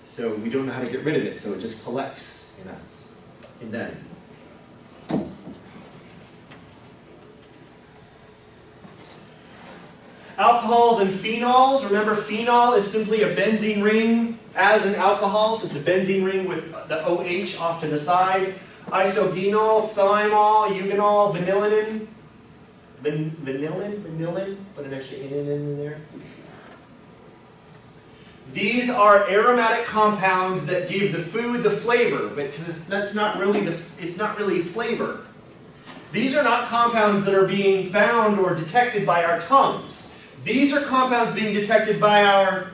S1: So we don't know how to get rid of it, so it just collects in us, in them. Alcohols and phenols. Remember, phenol is simply a benzene ring as an alcohol, so it's a benzene ring with the OH off to the side. Isogenol, thymol, eugenol, vanillin. Vanillin, put an extra N in there. These are aromatic compounds that give the food the flavor, but because that's not really it's not really flavor. These are not compounds that are being found or detected by our tongues. These are compounds being detected by our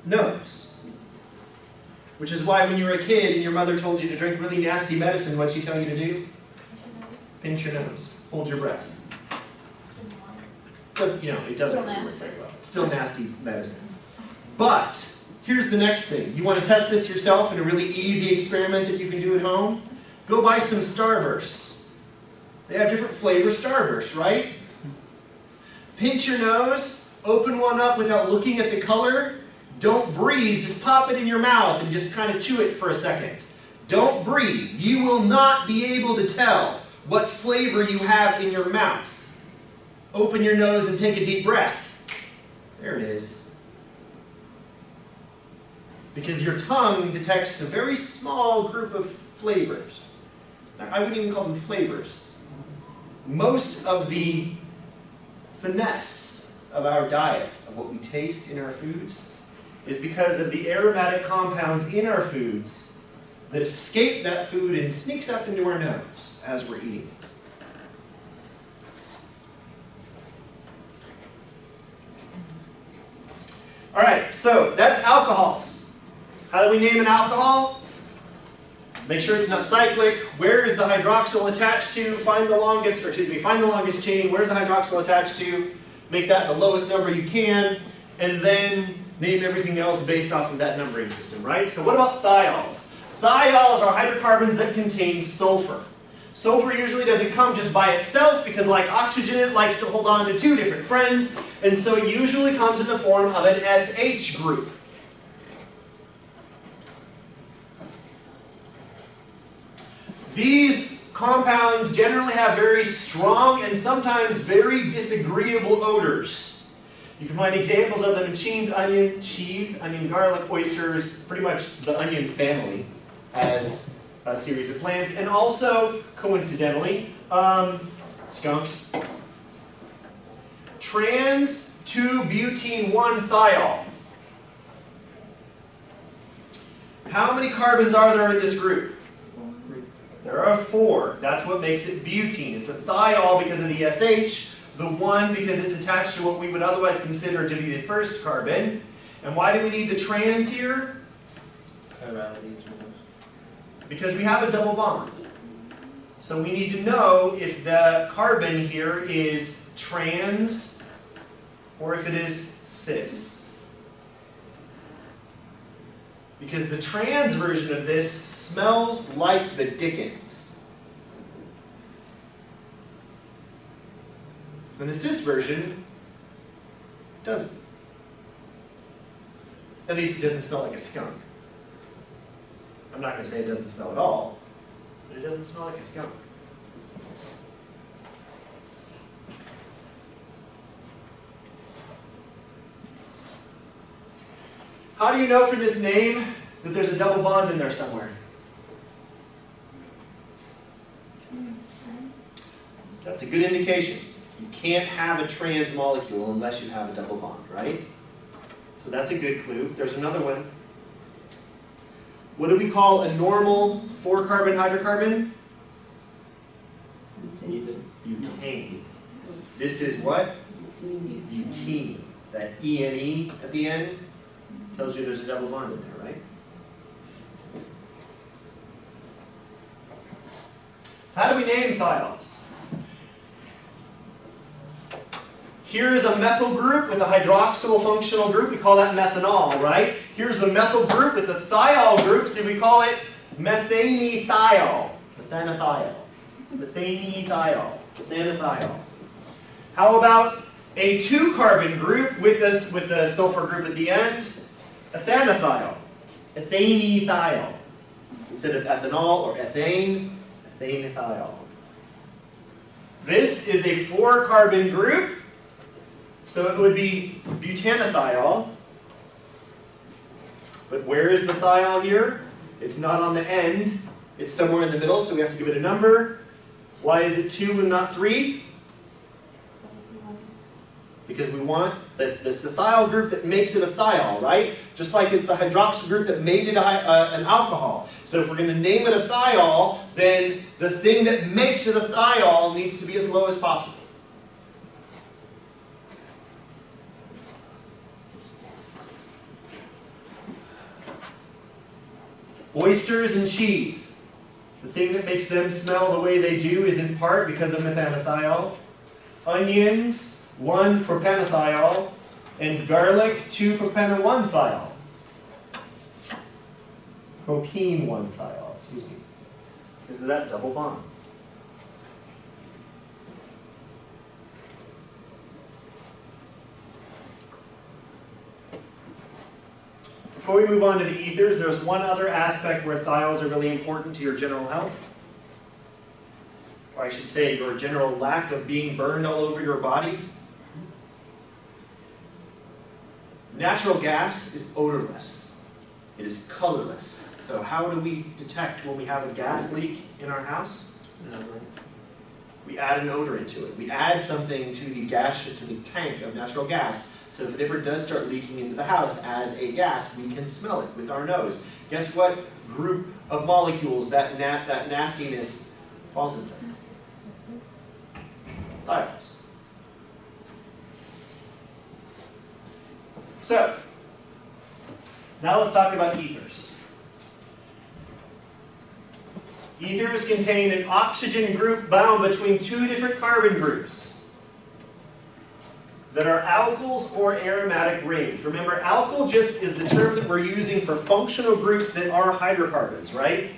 S1: nose. Which is why when you were a kid and your mother told you to drink really nasty medicine, what'd she tell you to do? Pinch your nose. Hold your breath. But, you know, it doesn't really work very well. It's still nasty medicine. But, here's the next thing. You want to test this yourself in a really easy experiment that you can do at home? Go buy some Starbursts. They have different flavor Starbursts, right? Pinch your nose, open one up without looking at the color. Don't breathe, just pop it in your mouth and just kind of chew it for a second. Don't breathe. You will not be able to tell what flavor you have in your mouth. Open your nose and take a deep breath. There it is. Because your tongue detects a very small group of flavors. I wouldn't even call them flavors. Most of the finesse of our diet, of what we taste in our foods, is because of the aromatic compounds in our foods that escape that food and sneaks up into our nose as we're eating it. Alright, so that's alcohols. How do we name an alcohol? Make sure it's not cyclic. Where is the hydroxyl attached to? Find the longest chain. Where's the hydroxyl attached to? Make that the lowest number you can, and then name everything else based off of that numbering system, right? So what about thiols? Thiols are hydrocarbons that contain sulfur. Sulfur usually doesn't come just by itself because, like oxygen, it likes to hold on to two different friends, and so it usually comes in the form of an SH group. These compounds generally have very strong and sometimes very disagreeable odors. You can find examples of them in cheese, onion, garlic, oysters, pretty much the onion family as a series of plants, and also, coincidentally, skunks. Trans-2-butene-1-thiol. How many carbons are there in this group? There are 4. That's what makes it butene. It's a thiol because of the SH, the 1 because it's attached to what we would otherwise consider to be the first carbon. And why do we need the trans here? Because we have a double bond. So we need to know if the carbon here is trans or if it is cis. Because the trans version of this smells like the Dickens. And the cis version doesn't. At least it doesn't smell like a skunk. I'm not going to say it doesn't smell at all, but it doesn't smell like a skunk. How do you know from this name that there's a double bond in there somewhere? That's a good indication. You can't have a trans molecule unless you have a double bond, right? So that's a good clue. There's another one. What do we call a normal 4-carbon hydrocarbon? Butane. This is what? Butene. That ENE at the end tells you there's a double bond in there, right? So how do we name thiols? Here is a methyl group with a hydroxyl functional group. We call that methanol, right? Here's a methyl group with a thiol group, so we call it methanethiol. Methanethiol. Methanethiol. Methanethiol. How about a 2-carbon group with a sulfur group at the end? Ethanethiol. Ethanethiol. Instead of ethanol or ethane, ethanethiol. This is a 4-carbon group. So it would be butanethiol. But where is the thiol here? It's not on the end. It's somewhere in the middle, so we have to give it a number. Why is it 2 and not 3? because we want this the thiol group that makes it a thiol, right? Just like it's the hydroxyl group that made it an alcohol. So if we're going to name it a thiol, then the thing that makes it a thiol needs to be as low as possible. Oysters and cheese. The thing that makes them smell the way they do is in part because of methanethiol. Onions, 1-propanethiol, and garlic, 2-propene-1-thiol. Propene 1-thiol, excuse me. Because of that double bond. Before we move on to the ethers, there's one other aspect where thiols are really important to your general health. Or I should say, your general lack of being burned all over your body. Natural gas is odorless. It is colorless. So how do we detect when we have a gas leak in our house? We add an odorant to it. We add something to the tank of natural gas. So if it ever does start leaking into the house as a gas, we can smell it with our nose. Guess what group of molecules that nastiness falls into? Thiols. So, now let's talk about ethers. Ethers contain an oxygen group bound between two different carbon groups that are alkyls or aromatic rings. Remember, alkyl just is the term that we're using for functional groups that are hydrocarbons, right?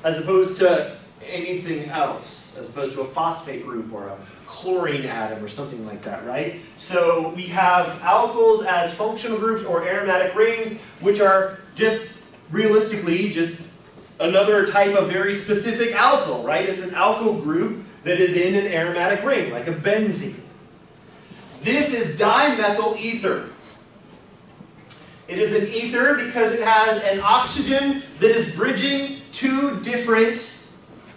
S1: As opposed to anything else, as opposed to a phosphate group or a chlorine atom or something like that, right? So we have alkyls as functional groups or aromatic rings, which are just realistically just another type of very specific alkyl, right? It's an alkyl group that is in an aromatic ring, like a benzene. This is dimethyl ether. It is an ether because it has an oxygen that is bridging two different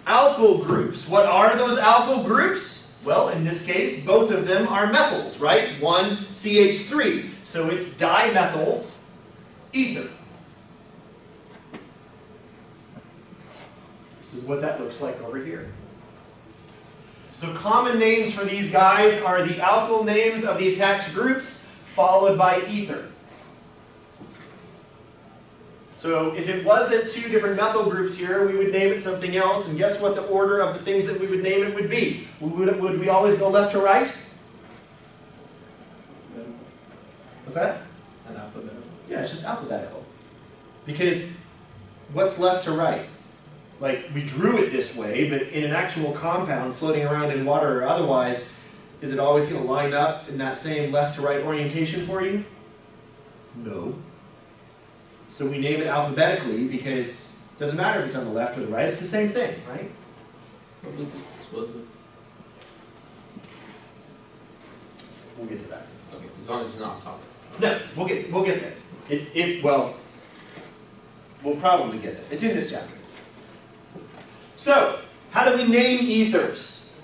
S1: alkyl groups. What are those alkyl groups? Well, in this case, both of them are methyls, right? 1CH3. So it's dimethyl ether. This is what that looks like over here. So common names for these guys are the alkyl names of the attached groups, followed by ether. So if it wasn't two different methyl groups here, we would name it something else, and guess what the order of the things that we would name it would be? Would we always go left to right? What's that?
S4: An alphabetical.
S1: Yeah, it's just alphabetical. Because what's left to right? Like, we drew it this way, but in an actual compound floating around in water or otherwise, is it always going to line up in that same left to right orientation for you? No. So we name it alphabetically because it doesn't matter if it's on the left or the right, it's the same thing, right?
S4: Explosive.
S1: We'll get to that.
S3: Okay, as long as it's not topic.
S1: No, we'll get there. Well, we'll probably get there. It's in this chapter. So, how do we name ethers?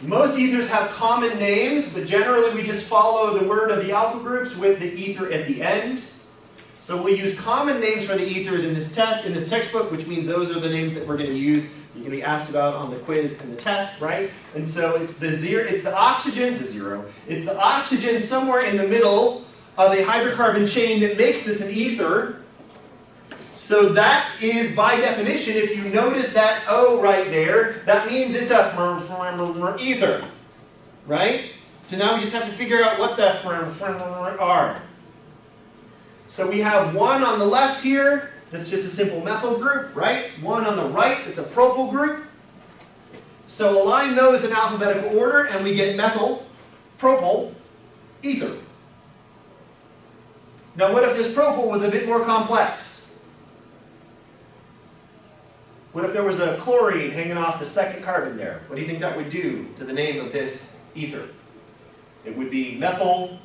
S1: Most ethers have common names, but generally we just follow the word of the alkyl groups with the ether at the end. So we'll use common names for the ethers in this textbook, which means those are the names that we're going to use. You're going to be asked about on the quiz and the test, right? And so it's the oxygen somewhere in the middle of a hydrocarbon chain that makes this an ether. So that is, by definition, if you notice that O right there, that means it's a ether, right? So now we just have to figure out what the are. So we have one on the left here, that's just a simple methyl group, right? One on the right, that's a propyl group. So align those in alphabetical order, and we get methyl, propyl, ether. Now what if this propyl was a bit more complex? What if there was a chlorine hanging off the second carbon there? What do you think that would do to the name of this ether? It would be methyl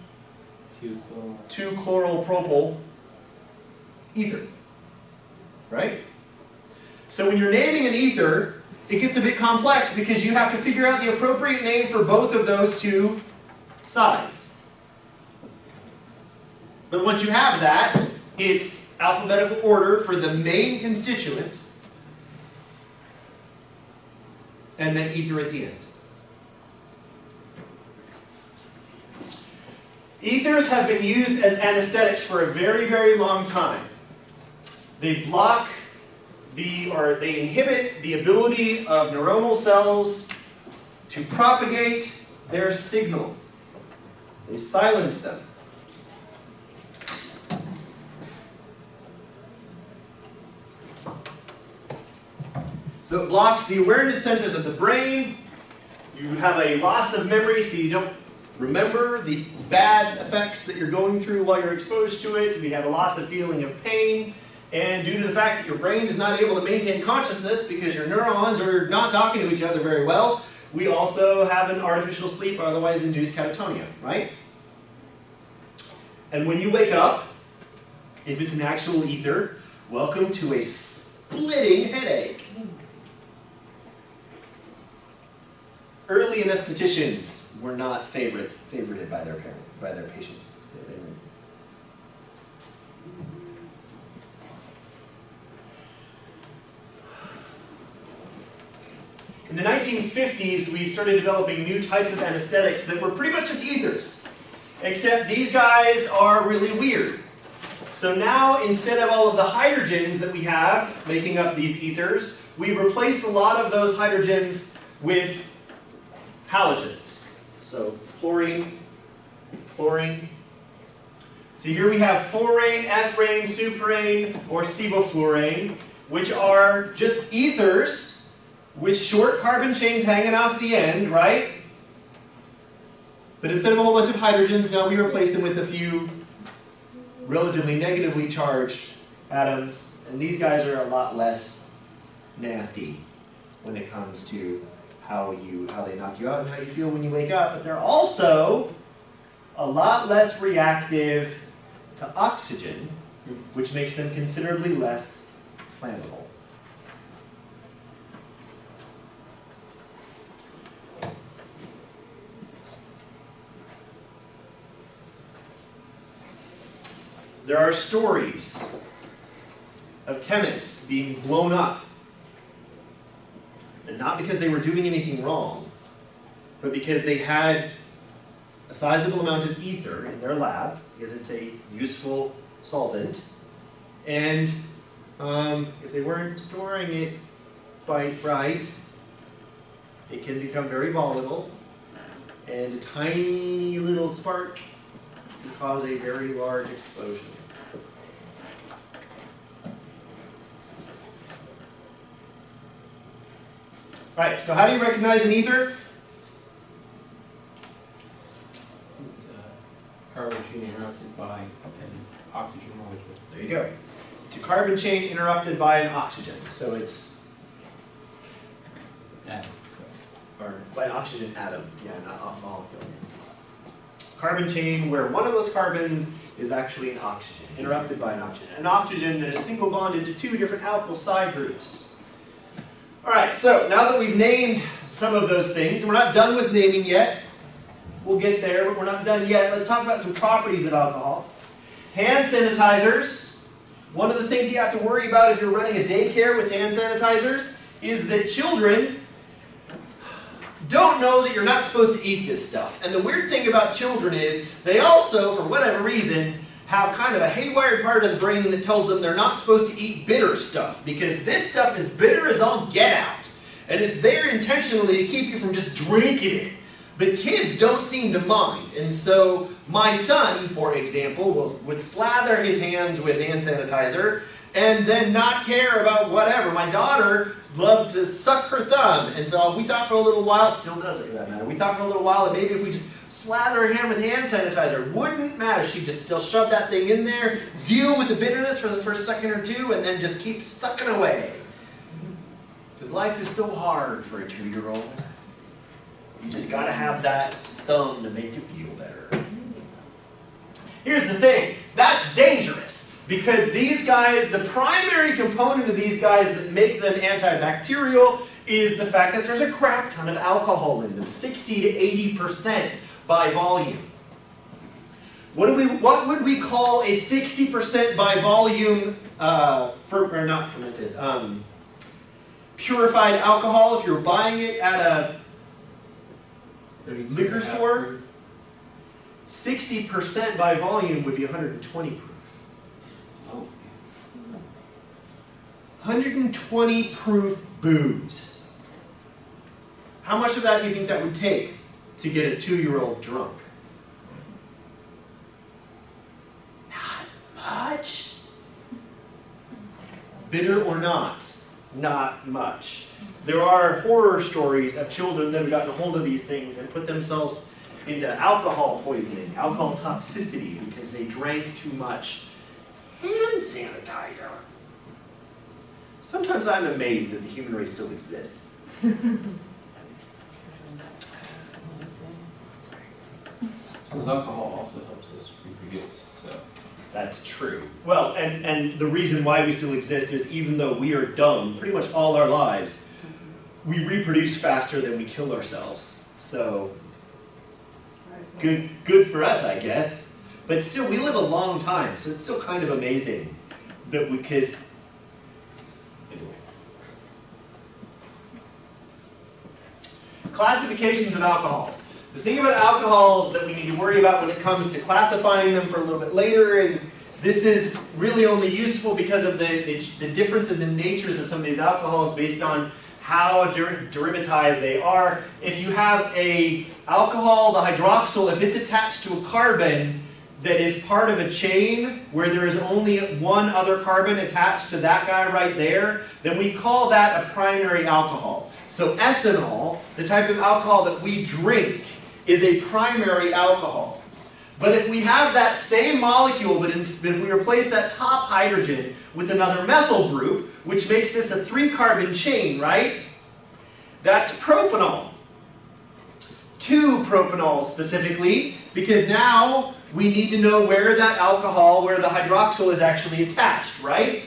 S1: 2-chloral propyl ether, right? So when you're naming an ether, it gets a bit complex because you have to figure out the appropriate name for both of those two sides. But once you have that, it's alphabetical order for the main constituent, and then ether at the end. Ethers have been used as anesthetics for a very, very long time. They block or they inhibit the ability of neuronal cells to propagate their signal. They silence them. So it blocks the awareness centers of the brain. You have a loss of memory, so you don't remember the bad effects that you're going through while you're exposed to it. You have a loss of feeling of pain. And due to the fact that your brain is not able to maintain consciousness because your neurons are not talking to each other very well, we also have an artificial sleep, or otherwise induced catatonia, right? And when you wake up, if it's an actual ether, welcome to a splitting headache. Early anestheticians were not favorited by their patients. They were. In the 1950s, we started developing new types of anesthetics that were pretty much just ethers, except these guys are really weird. So now, instead of all of the hydrogens that we have making up these ethers, we've replaced a lot of those hydrogens with halogens. So fluorine, chlorine. So here we have fluorine, ethane, suprane, or sevoflurane, which are just ethers with short carbon chains hanging off the end, right? But instead of a whole bunch of hydrogens, now we replace them with a few relatively negatively charged atoms. And these guys are a lot less nasty when it comes to how they knock you out and how you feel when you wake up. But they're also a lot less reactive to oxygen, which makes them considerably less flammable. There are stories of chemists being blown up, and not because they were doing anything wrong, but because they had a sizable amount of ether in their lab, because it's a useful solvent, and if they weren't storing it quite right, it can become very volatile, and a tiny little spark can cause a very large explosion. Right, so how do you recognize an ether?
S4: It's carbon chain interrupted by an oxygen molecule.
S1: There you go. It's a carbon chain interrupted by an oxygen. So it's, or by an oxygen atom, yeah, not a molecule. Carbon chain where one of those carbons is actually an oxygen, interrupted by an oxygen. An oxygen that is single bonded to two different alkyl side groups. Alright, so now that we've named some of those things, and we're not done with naming yet, we'll get there, but we're not done yet. Let's talk about some properties of alcohol. Hand sanitizers. One of the things you have to worry about if you're running a daycare with hand sanitizers is that children don't know that you're not supposed to eat this stuff. And the weird thing about children is they also, for whatever reason, have kind of a haywired part of the brain that tells them they're not supposed to eat bitter stuff, because this stuff is bitter as all get out. And it's there intentionally to keep you from just drinking it. But kids don't seem to mind. And so my son, for example, would slather his hands with hand sanitizer and then not care about whatever. My daughter loved to suck her thumb. And so we thought for a little while, still does it for that matter, we thought for a little while that maybe if we just slather her hand with hand sanitizer, wouldn't matter. She'd just still shove that thing in there, deal with the bitterness for the first second or two, and then just keep sucking away. Because life is so hard for a 2-year-old. You just gotta have that thumb to make you feel better. Here's the thing, that's dangerous. Because these guys, the primary component of these guys that make them antibacterial is the fact that there's a crap ton of alcohol in them, 60 to 80%. by volume. What would we call a 60% by volume, or not fermented, purified alcohol if you're buying it at a liquor store? 60% by volume would be 120 proof.
S4: Oh.
S1: 120 proof booze. How much of that do you think that would take to get a 2-year-old drunk? Not much. Bitter or not? Not much. There are horror stories of children that have gotten a hold of these things and put themselves into alcohol poisoning, alcohol toxicity, because they drank too much hand sanitizer. Sometimes I'm amazed that the human race still exists.
S4: Because alcohol also helps us reproduce, so.
S1: That's true. Well, and the reason why we still exist is even though we are dumb pretty much all our lives, we reproduce faster than we kill ourselves. So, good for us, I guess. But still, we live a long time, so it's still kind of amazing that because, anyway. Classifications of alcohols. The thing about alcohols that we need to worry about when it comes to classifying them for a little bit later, and this is really only useful because of the differences in natures of some of these alcohols based on how derivatized they are. If you have a alcohol, the hydroxyl, if it's attached to a carbon that is part of a chain where there is only one other carbon attached to that guy right there, then we call that a primary alcohol. So ethanol, the type of alcohol that we drink, is a primary alcohol. But if we have that same molecule, but if we replace that top hydrogen with another methyl group, which makes this a 3-carbon chain, right? That's propanol. 2-propanol specifically, because now we need to know where that alcohol, where the hydroxyl is actually attached, right?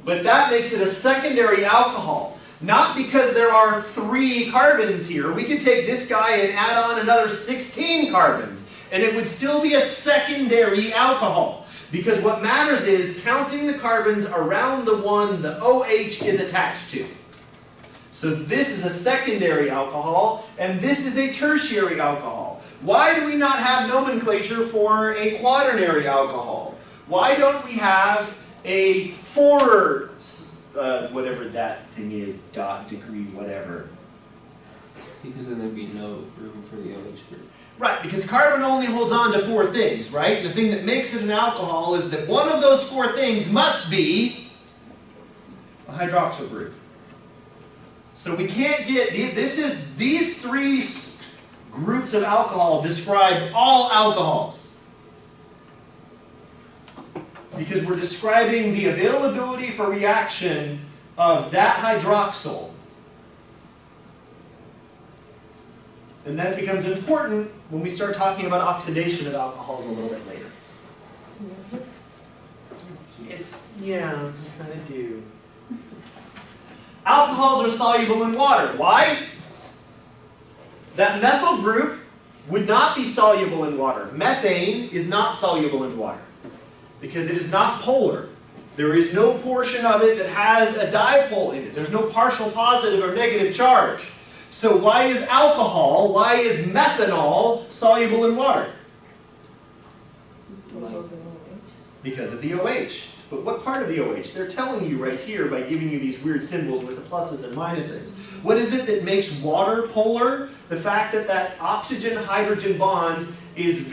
S1: But that makes it a secondary alcohol. Not because there are 3 carbons here. We could take this guy and add on another 16 carbons, and it would still be a secondary alcohol. Because what matters is counting the carbons around the one the OH is attached to. So this is a secondary alcohol, and this is a tertiary alcohol. Why do we not have nomenclature for a quaternary alcohol? Why don't we have a 4, whatever that thing is, dot, degree, whatever?
S4: Because then there'd be no room for the OH group.
S1: Right, because carbon only holds on to 4 things, right? The thing that makes it an alcohol is that one of those 4 things must be a hydroxyl group. So we can't get, these 3 groups of alcohol describe all alcohols. Because we're describing the availability for reaction of that hydroxyl. And that becomes important when we start talking about oxidation of alcohols a little bit later. Yeah, we kind of do. Alcohols are soluble in water. Why? That methyl group would not be soluble in water. Methane is not soluble in water because it is not polar. There is no portion of it that has a dipole in it. There's no partial positive or negative charge. So why is alcohol, why is methanol soluble in water? Because of the OH. But what part of the OH? They're telling you right here by giving you these weird symbols with the pluses and minuses. What is it that makes water polar? The fact that that oxygen-hydrogen bond is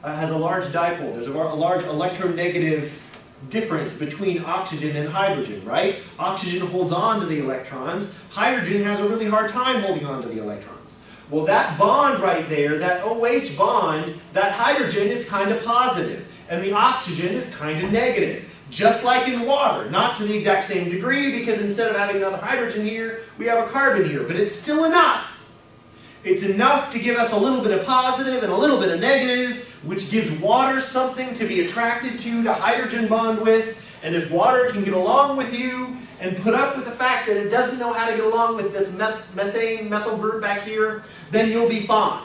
S1: has a large dipole. There's a large electronegative difference between oxygen and hydrogen, right? Oxygen holds on to the electrons. Hydrogen has a really hard time holding on to the electrons. Well, that bond right there, that OH bond, that hydrogen is kind of positive, and the oxygen is kind of negative. Just like in water, not to the exact same degree, because instead of having another hydrogen here, we have a carbon here, but it's still enough. It's enough to give us a little bit of positive and a little bit of negative, which gives water something to be attracted to hydrogen bond with. And if water can get along with you and put up with the fact that it doesn't know how to get along with this methyl group back here, then you'll be fine.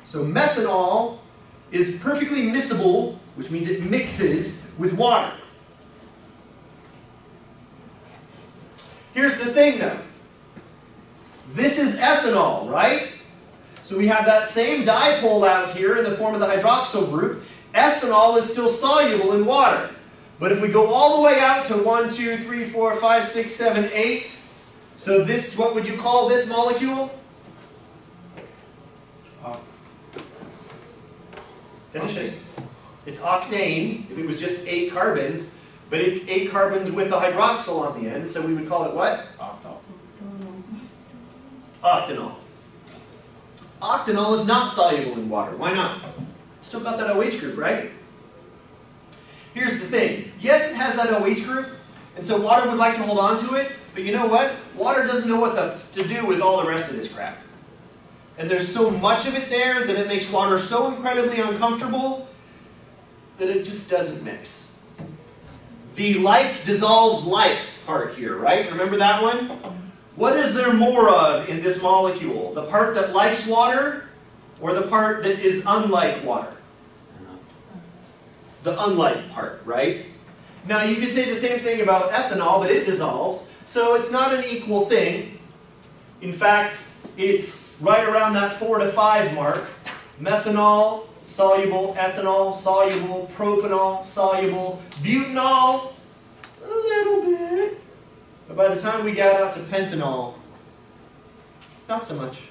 S1: So methanol is perfectly miscible, which means it mixes with water. Here's the thing though. This is ethanol, right? So we have that same dipole out here in the form of the hydroxyl group. Ethanol is still soluble in water. But if we go all the way out to 1, 2, 3, 4, 5, 6, 7, 8, so this, what would you call this molecule? Finish it. It's octane, if it was just 8 carbons, but it's 8 carbons with a hydroxyl on the end, so we would call it what? Octanol. Octanol is not soluble in water. Why not? Still got that OH group, right? Here's the thing. Yes, it has that OH group, and so water would like to hold on to it, but you know what? Water doesn't know what to do with all the rest of this crap. And there's so much of it there that it makes water so incredibly uncomfortable that it just doesn't mix. The like dissolves like part here, right? Remember that one? What is there more of in this molecule? The part that likes water or the part that is unlike water? The unlike part, right? Now you could say the same thing about ethanol, but it dissolves, so it's not an equal thing. In fact, it's right around that 4 to 5 mark. Methanol, soluble, ethanol, soluble, propanol, soluble, butanol, a little bit. But by the time we get out to pentanol, not so much.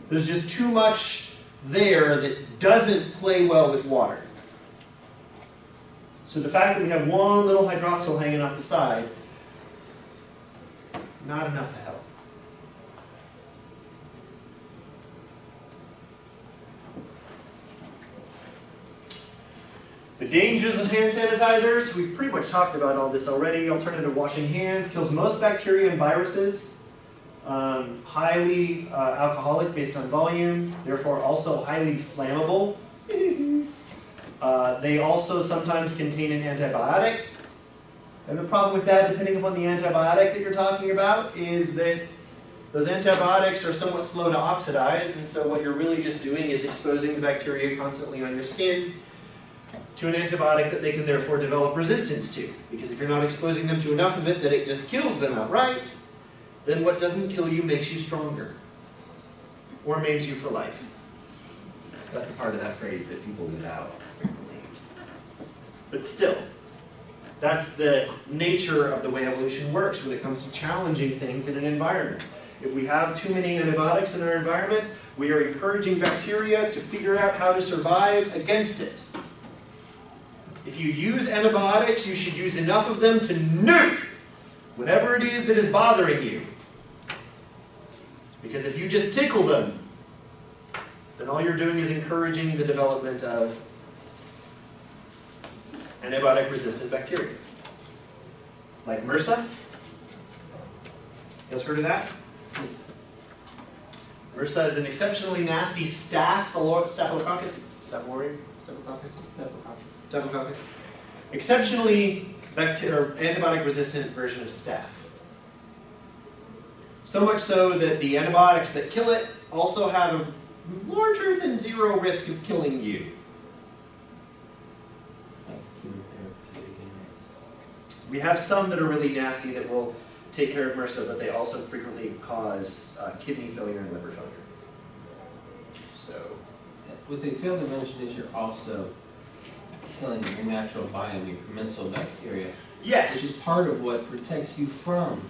S1: There's just too much there that doesn't play well with water. So the fact that we have one little hydroxyl hanging off the side, not enough to help. The dangers of hand sanitizers, we've pretty much talked about all this already. Alternative washing hands, kills most bacteria and viruses. Highly alcoholic based on volume, therefore also highly flammable. They also sometimes contain an antibiotic. And the problem with that, depending upon the antibiotic that you're talking about, is that those antibiotics are somewhat slow to oxidize, and so what you're really just doing is exposing the bacteria constantly on your skin to an antibiotic that they can therefore develop resistance to. Because if you're not exposing them to enough of it that it just kills them outright, then what doesn't kill you makes you stronger. Or maims you for life. That's the part of that phrase that people leave out frequently. But still, that's the nature of the way evolution works when it comes to challenging things in an environment. If we have too many antibiotics in our environment, we are encouraging bacteria to figure out how to survive against it. If you use antibiotics, you should use enough of them to nuke whatever it is that is bothering you. Because if you just tickle them, then all you're doing is encouraging the development of antibiotic-resistant bacteria. Like MRSA? You guys heard of that? MRSA is an exceptionally nasty Staphylococcus. Exceptionally antibiotic-resistant version of staph. So much so that the antibiotics that kill it also have a larger than zero risk of killing you. We have some that are really nasty that will take care of MRSA, but they also frequently cause kidney failure and liver failure. So,
S4: what they fail to mention is you're also killing your natural biome, your commensal bacteria.
S1: yes.
S4: Which is part of what protects you from.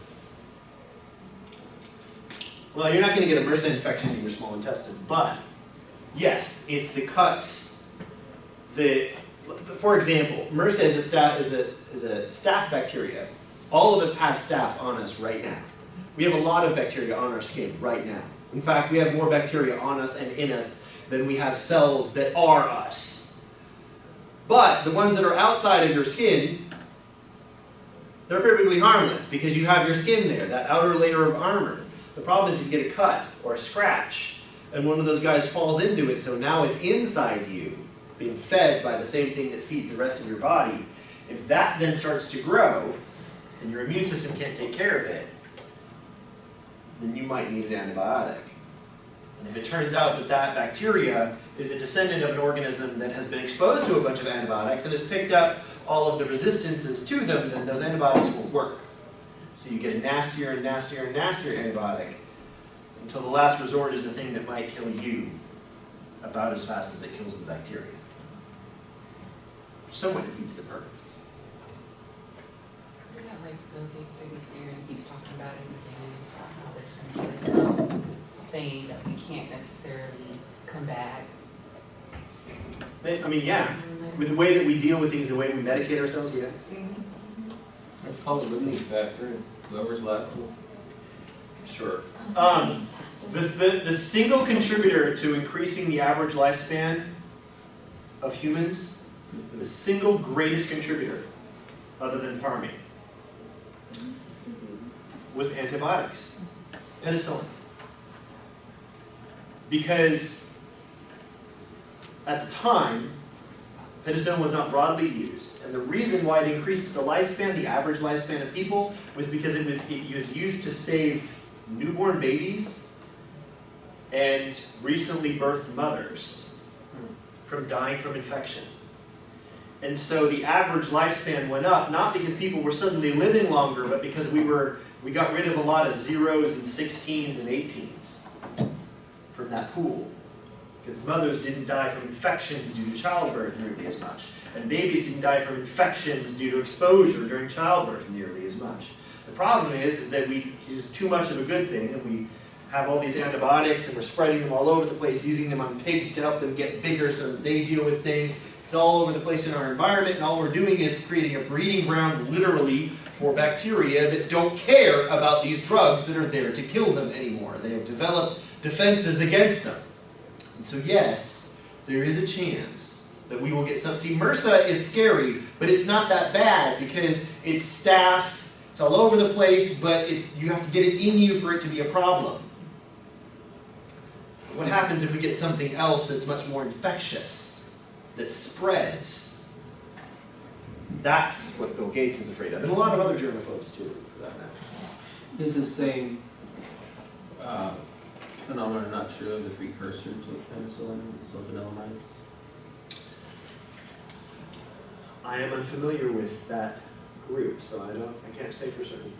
S1: Well, you're not going to get a MRSA infection in your small intestine, but yes, it's the cuts that, for example, MRSA is a staph bacteria. All of us have staph on us right now. We have a lot of bacteria on our skin right now. In fact, we have more bacteria on us and in us than we have cells that are us. But the ones that are outside of your skin, they're perfectly harmless because you have your skin there, that outer layer of armor. The problem is if you get a cut or a scratch and one of those guys falls into it, so now it's inside you, being fed by the same thing that feeds the rest of your body. If that then starts to grow and your immune system can't take care of it, then you might need an antibiotic. And if it turns out that that bacteria is a descendant of an organism that has been exposed to a bunch of antibiotics and has picked up all of the resistances to them, then those antibiotics won't work. So you get a nastier and nastier and nastier antibiotic until the last resort is a thing that might kill you about as fast as it kills the bacteria. Which somewhat defeats the purpose.
S6: Yeah, like Bill Gates' biggest fear, he keeps talking about it in the news, about how there's going to be some thing that we can't necessarily combat.
S1: I mean, yeah. With the way that we deal with things, the way we medicate ourselves, yeah.
S4: That's called a limiting factor, and whoever's left will.
S1: Sure. The single contributor to increasing the average lifespan of humans, the single greatest contributor, other than farming, was antibiotics, penicillin. Because at the time, penicillin was not broadly used, and the reason why it increased the lifespan, the average lifespan of people, was because it was used to save newborn babies and recently birthed mothers from dying from infection. And so the average lifespan went up, not because people were suddenly living longer, but because we got rid of a lot of 0s and 16s and 18s from that pool. Because mothers didn't die from infections due to childbirth nearly as much. And babies didn't die from infections due to exposure during childbirth nearly as much. The problem is that we use too much of a good thing, and we have all these antibiotics, and we're spreading them all over the place, using them on pigs to help them get bigger so that they deal with things. It's all over the place in our environment, and all we're doing is creating a breeding ground, literally, for bacteria that don't care about these drugs that are there to kill them anymore. They have developed defenses against them. And so yes, there is a chance that we will get some. See, MRSA is scary, but it's not that bad because it's staph, it's all over the place, but you have to get it in you for it to be a problem. What happens if we get something else that's much more infectious, that spreads? That's what Bill Gates is afraid of, and a lot of other germaphobes too, for that matter.
S4: Is the same phenomenon not true of the precursor to penicillin, sulfonamides?
S1: I am unfamiliar with that group, so I can't say for certain.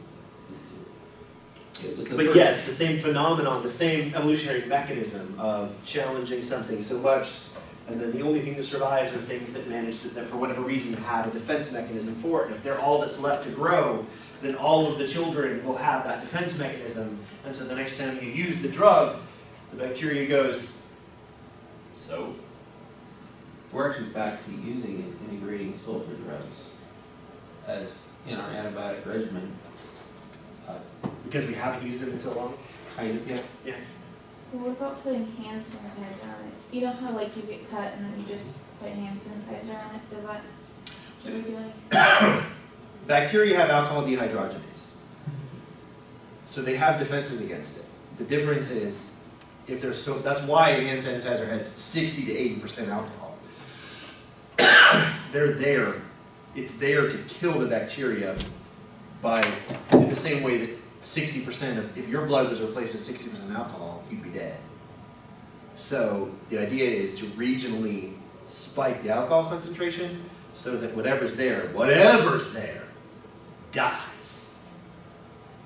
S1: But yes, the same phenomenon, the same evolutionary mechanism of challenging something so much, and then the only thing that survives are things that manage to, that for whatever reason, have a defense mechanism for it. And if they're all that's left to grow, then all of the children will have that defense mechanism, and so the next time you use the drug, the bacteria goes, so?
S4: We're actually back to using and integrating sulfur drugs as in our antibiotic regimen.
S1: Because we haven't used them in so long?
S4: Kind of, yeah.
S1: Yeah.
S7: Well, what about putting hand sanitizer on it? You know how like you get cut and then you just put hand sanitizer on it? Does that, do we do anything?
S1: Bacteria have alcohol dehydrogenase. So they have defenses against it. The difference is, if they're so, that's why a hand sanitizer has 60 to 80% alcohol. They're there. It's there to kill the bacteria by, in the same way that 60% of, if your blood was replaced with 60% alcohol, you'd be dead. So the idea is to regionally spike the alcohol concentration so that whatever's there, dies.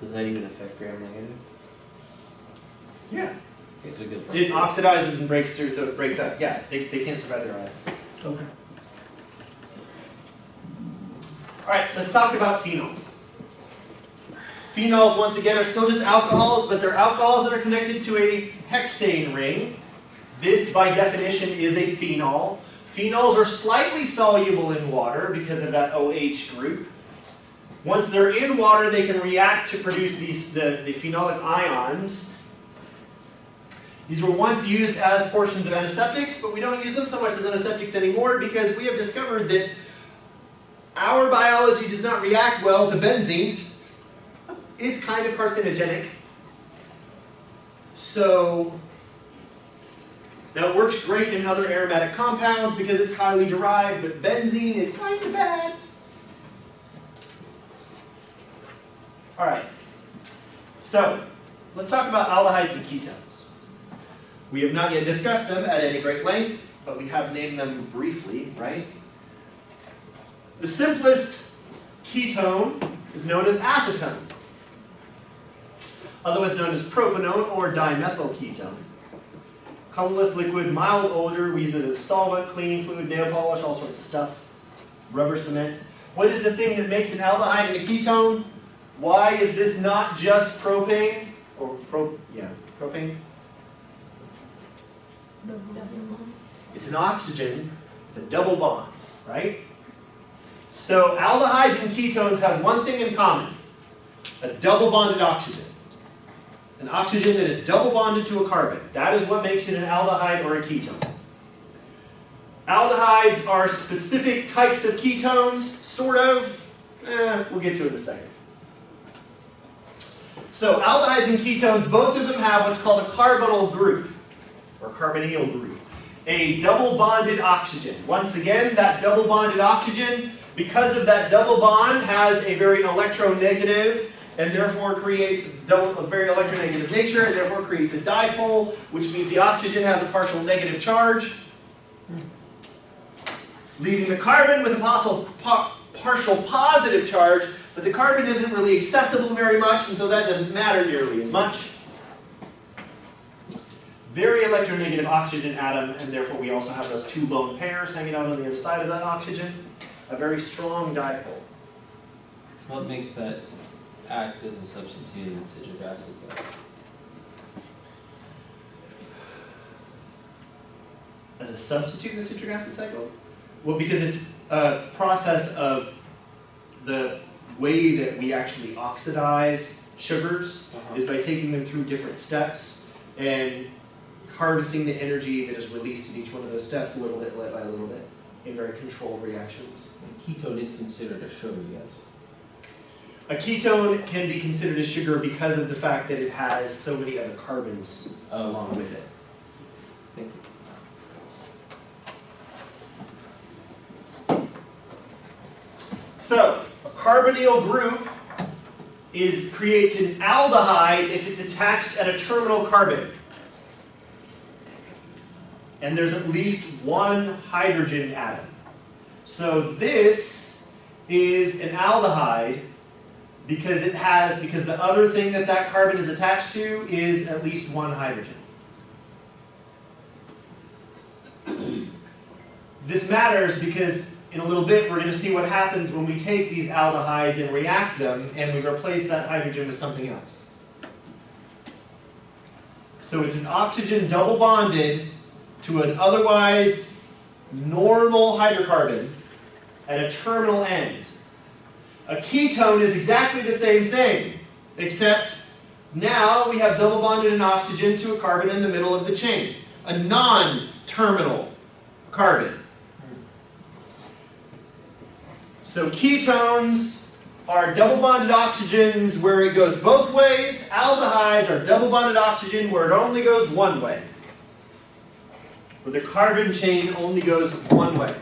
S4: Does that even affect gram-negative?
S1: Yeah.
S4: It's a good
S1: It oxidizes and breaks through, so it breaks up. Yeah, they can't survive their life.
S4: Okay.
S1: Alright, let's talk about phenols. Phenols, once again, are still just alcohols, but they're alcohols that are connected to a hexane ring. This, by definition, is a phenol. Phenols are slightly soluble in water because of that OH group. Once they're in water, they can react to produce the phenolic ions. These were once used as portions of antiseptics, but we don't use them so much as antiseptics anymore because we have discovered that our biology does not react well to benzene. It's kind of carcinogenic. So, now it works great in other aromatic compounds because it's highly derived, but benzene is kind of bad. Alright, so let's talk about aldehydes and ketones. We have not yet discussed them at any great length, but we have named them briefly, right? The simplest ketone is known as acetone, otherwise known as propanone or dimethyl ketone. Colorless liquid, mild odor, we use it as solvent, cleaning fluid, nail polish, all sorts of stuff. Rubber cement. What is the thing that makes an aldehyde and a ketone? Why is this not just propane? Or propane? It's an oxygen with a double bond, right? So aldehydes and ketones have one thing in common, a double bonded oxygen. An oxygen that is double bonded to a carbon. That is what makes it an aldehyde or a ketone. Aldehydes are specific types of ketones, sort of. We'll get to it in a second. So aldehydes and ketones, both of them have what's called a carbonyl group, or carbonyl group. A double bonded oxygen. Once again, that double bonded oxygen, because of that double bond, has a very electronegative and therefore create a very electronegative nature, and therefore creates a dipole, which means the oxygen has a partial negative charge, leaving the carbon with a partial positive charge, but the carbon isn't really accessible very much, and so that doesn't matter nearly as much. Very electronegative oxygen atom, and therefore we also have those two lone pairs hanging out on the other side of that oxygen. A very strong dipole.
S4: What makes that act as a substitute in citric acid cycle?
S1: As a substitute in the citric acid cycle? Well, because it's a process of the way that we actually oxidize sugars is by taking them through different steps and harvesting the energy that is released in each one of those steps a little bit by a little bit in very controlled reactions.
S4: A ketone is considered a sugar, yes.
S1: A ketone can be considered a sugar because of the fact that it has so many other carbons along with it.
S4: Thank you.
S1: So, a carbonyl group creates an aldehyde if it's attached at a terminal carbon. And there's at least one hydrogen atom. So this is an aldehyde because the other thing that carbon is attached to is at least one hydrogen. This matters because in a little bit we're going to see what happens when we take these aldehydes and react them and we replace that hydrogen with something else. So it's an oxygen double bonded to an otherwise normal hydrocarbon at a terminal end. A ketone is exactly the same thing, except now we have double bonded an oxygen to a carbon in the middle of the chain, a non-terminal carbon. So ketones are double bonded oxygens where it goes both ways. Aldehydes are double bonded oxygen where it only goes one way, where the carbon chain only goes one way.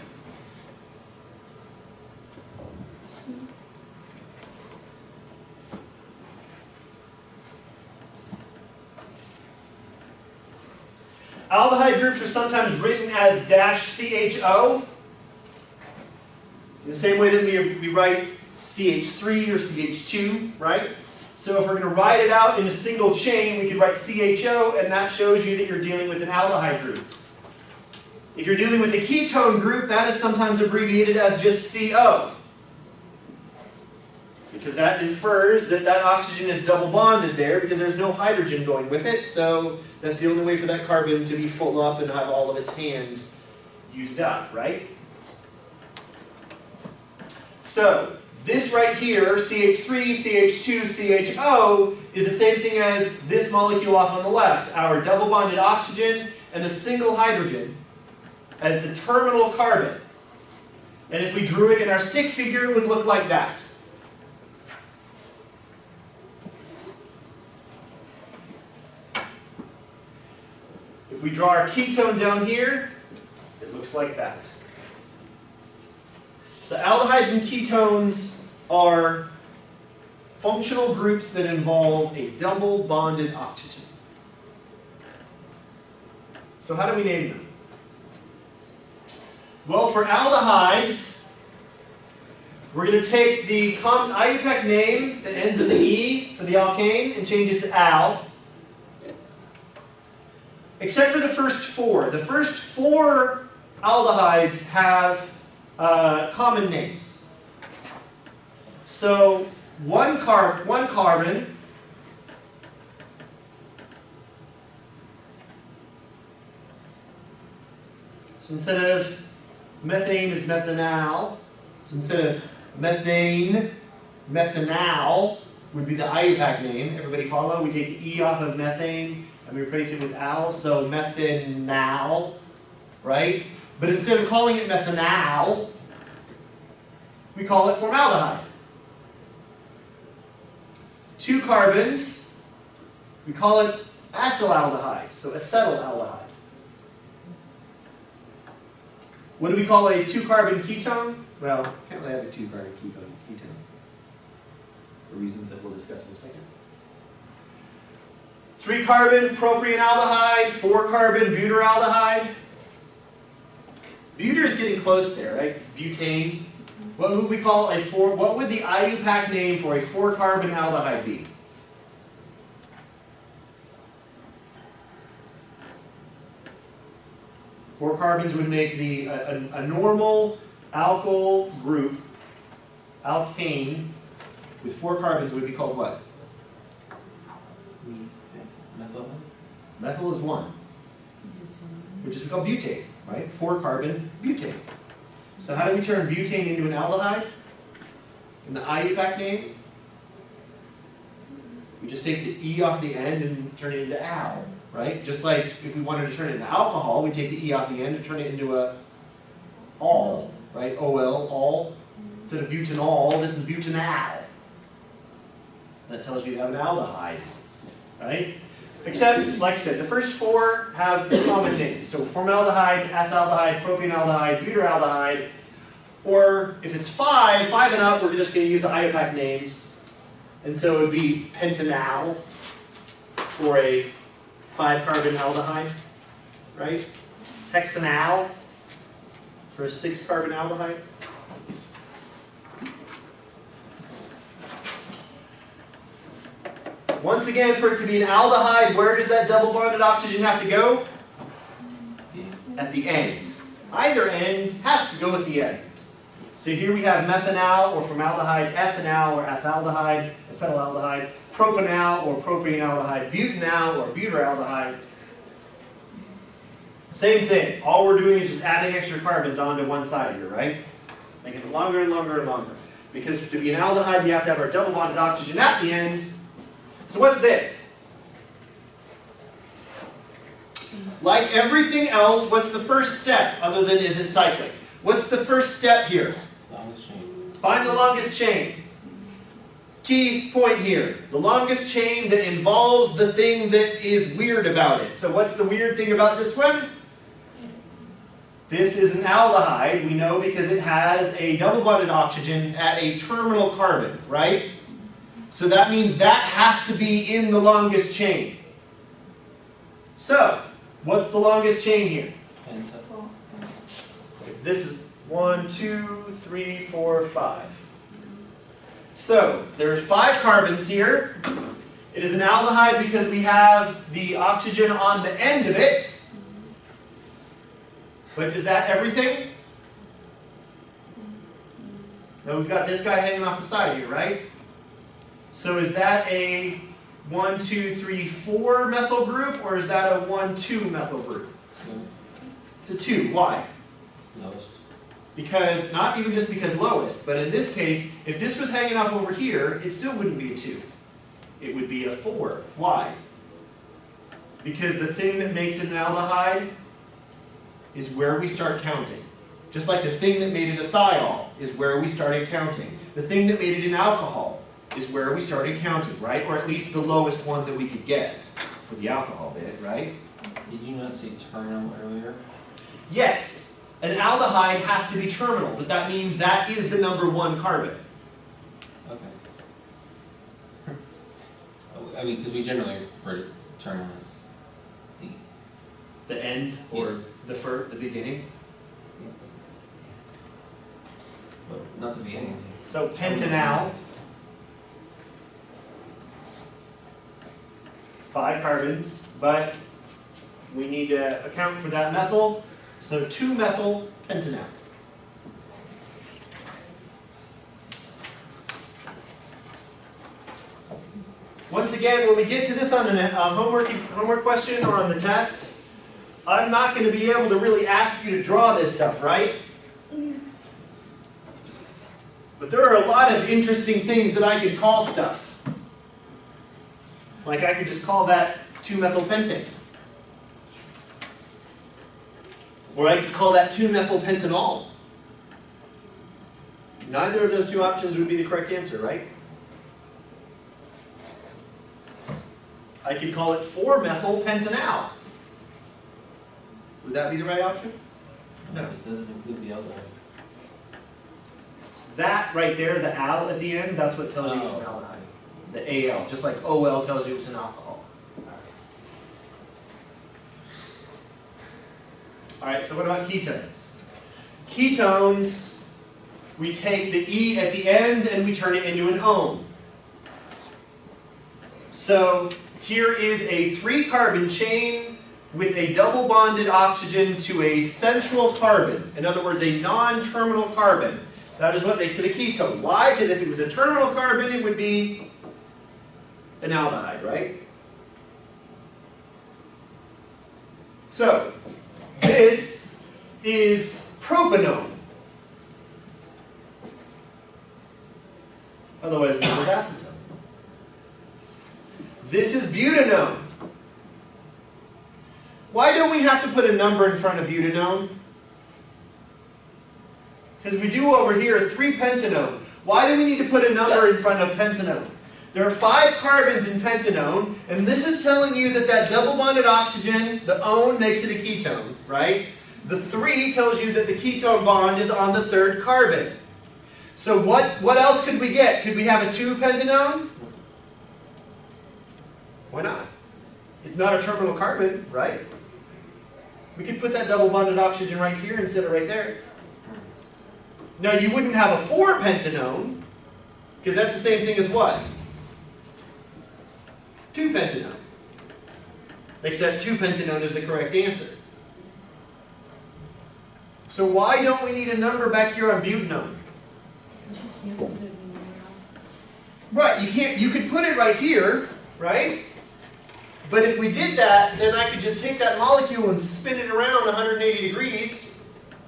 S1: Aldehyde groups are sometimes written as -CHO, in the same way that we write CH3 or CH2, right? So if we're going to write it out in a single chain, we could write CHO, and that shows you that you're dealing with an aldehyde group. If you're dealing with a ketone group, that is sometimes abbreviated as just CO, because that infers that that oxygen is double bonded there because there's no hydrogen going with it, so that's the only way for that carbon to be full up and have all of its hands used up, right? So this right here, CH3, CH2, CHO, is the same thing as this molecule off on the left, our double bonded oxygen and a single hydrogen at the terminal carbon. And if we drew it in our stick figure, it would look like that. If we draw our ketone down here, it looks like that. So aldehydes and ketones are functional groups that involve a double bonded oxygen. So how do we name them? Well, for aldehydes, we're going to take the common IUPAC name that ends in the E for the alkane and change it to al. Except for the first four. The first four aldehydes have common names. So one carbon so instead of methane is methanal. So instead of methane, methanal would be the IUPAC name. Everybody follow? We take the E off of methane and we replace it with al, so methanal, right? But instead of calling it methanal, we call it formaldehyde. 2 carbons, we call it acetaldehyde, so acetaldehyde. What do we call a 2-carbon ketone? Well, can't really have a 2-carbon ketone for reasons that we'll discuss in a second. 3-carbon propene aldehyde, 4-carbon butyraldehyde. Butyr is getting close there, right? It's butane. What would we call what would the IUPAC name for a 4-carbon aldehyde be? Four carbons would make a normal alkyl group, alkane, with 4 carbons would be called what?
S4: Methyl.
S1: Methyl is 1, which is called butane, right? 4-carbon butane. So how do we turn butane into an aldehyde? In the IUPAC name, we just take the E off the end and turn it into al, right? Just like if we wanted to turn it into alcohol, we take the E off the end and turn it into a all, right? OL, all. Instead of butanol, this is butanal. That tells you you have an aldehyde, right? Except, like I said, the first 4 have common names. So formaldehyde, acetaldehyde, propanealdehyde, butyraldehyde. Or if it's 5 and up, we're just going to use the IUPAC names. And so it would be pentanal for a 5-carbon aldehyde, right? Hexanal for a 6-carbon aldehyde. Once again, for it to be an aldehyde, where does that double bonded oxygen have to go? At the end. Either end has to go at the end. So here we have methanal or formaldehyde, ethanal or acetaldehyde, propanal or propanealdehyde, butanal or butyraldehyde. Same thing. All we're doing is just adding extra carbons onto one side here, right? Making it longer and longer and longer. Because to be an aldehyde, we have to have our double bonded oxygen at the end. So what's this? Like everything else, what's the first step other than is it cyclic? What's the first step here?
S4: Longest chain.
S1: Find the longest chain. Key point here. The longest chain that involves the thing that is weird about it. So what's the weird thing about this one? This is an aldehyde, we know, because it has a double bonded oxygen at a terminal carbon, right? So that means that has to be in the longest chain. So, what's the longest chain here? This is 1, 2, 3, 4, 5. So, there's 5 carbons here. It is an aldehyde because we have the oxygen on the end of it. But is that everything? Now we've got this guy hanging off the side here, right? So is that a 1, 2, 3, 4 methyl group, or is that a 1, 2 methyl group? It's a 2. Why?
S4: Lowest.
S1: Because, not even just because lowest, but in this case, if this was hanging off over here, it still wouldn't be a 2. It would be a 4. Why? Because the thing that makes it an aldehyde is where we start counting. Just like the thing that made it a thiol is where we started counting. The thing that made it an alcohol is where we started counting, right? Or at least the lowest one that we could get for the alcohol bit, right?
S4: Did you not say terminal earlier?
S1: Yes, an aldehyde has to be terminal, but that means that is the number 1 carbon.
S4: Okay. I mean, because we generally refer to terminal as the
S1: The end or
S3: Yes.
S1: the beginning?
S3: But not the beginning.
S1: So pentanal, 5 carbons, but we need to account for that methyl, so 2-methyl pentanal. Once again, when we get to this on a homework question or on the test, I'm not going to be able to really ask you to draw this stuff, right? But there are a lot of interesting things that I could call stuff. Like I could just call that 2-methylpentane. Or I could call that 2-methylpentanol. Neither of those 2 options would be the correct answer, right? I could call it 4-methylpentanal. Would that be the right option? No.
S4: It doesn't include the other.
S1: That right there, the al at the end, that's what tells you it's an aldehyde. The al, just like ol tells you it's an alcohol. Alright, so what about ketones? Ketones, we take the E at the end and we turn it into an one. So here is a 3-carbon chain with a double bonded oxygen to a central carbon. In other words, a non-terminal carbon. That is what makes it a ketone. Why? Because if it was a terminal carbon, it would be an aldehyde, right? So, this is propanone. Otherwise known as acetone. This is butanone. Why don't we have to put a number in front of butanone? Because we do over here 3-pentanone. Why do we need to put a number in front of pentanone? There are 5 carbons in pentanone, and this is telling you that that double bonded oxygen, the one, makes it a ketone, right? The 3 tells you that the ketone bond is on the 3rd carbon. So what else could we get? Could we have a 2-pentanone? Why not? It's not a terminal carbon, right? We could put that double bonded oxygen right here instead of right there. Now you wouldn't have a 4-pentanone, because that's the same thing as what? 2-pentanone. Except 2-pentanone is the correct answer. So why don't we need a number back here on butanone? Right, you could put it right here, right? But if we did that, then I could just take that molecule and spin it around 180 degrees,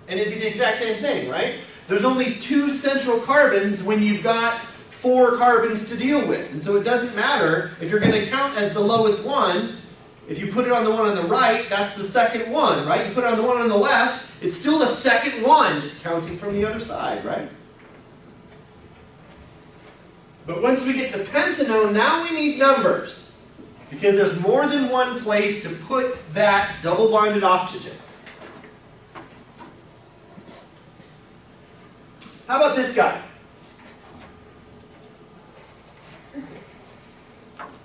S1: and it'd be the exact same thing, right? There's only 2 central carbons when you've got 4 carbons to deal with. And so it doesn't matter if you're going to count as the lowest one. If you put it on the one on the right, that's the second one, right? You put it on the one on the left, it's still the second one, just counting from the other side, right? But once we get to pentanone, now we need numbers. Because there's more than one place to put that double-bonded oxygen. How about this guy?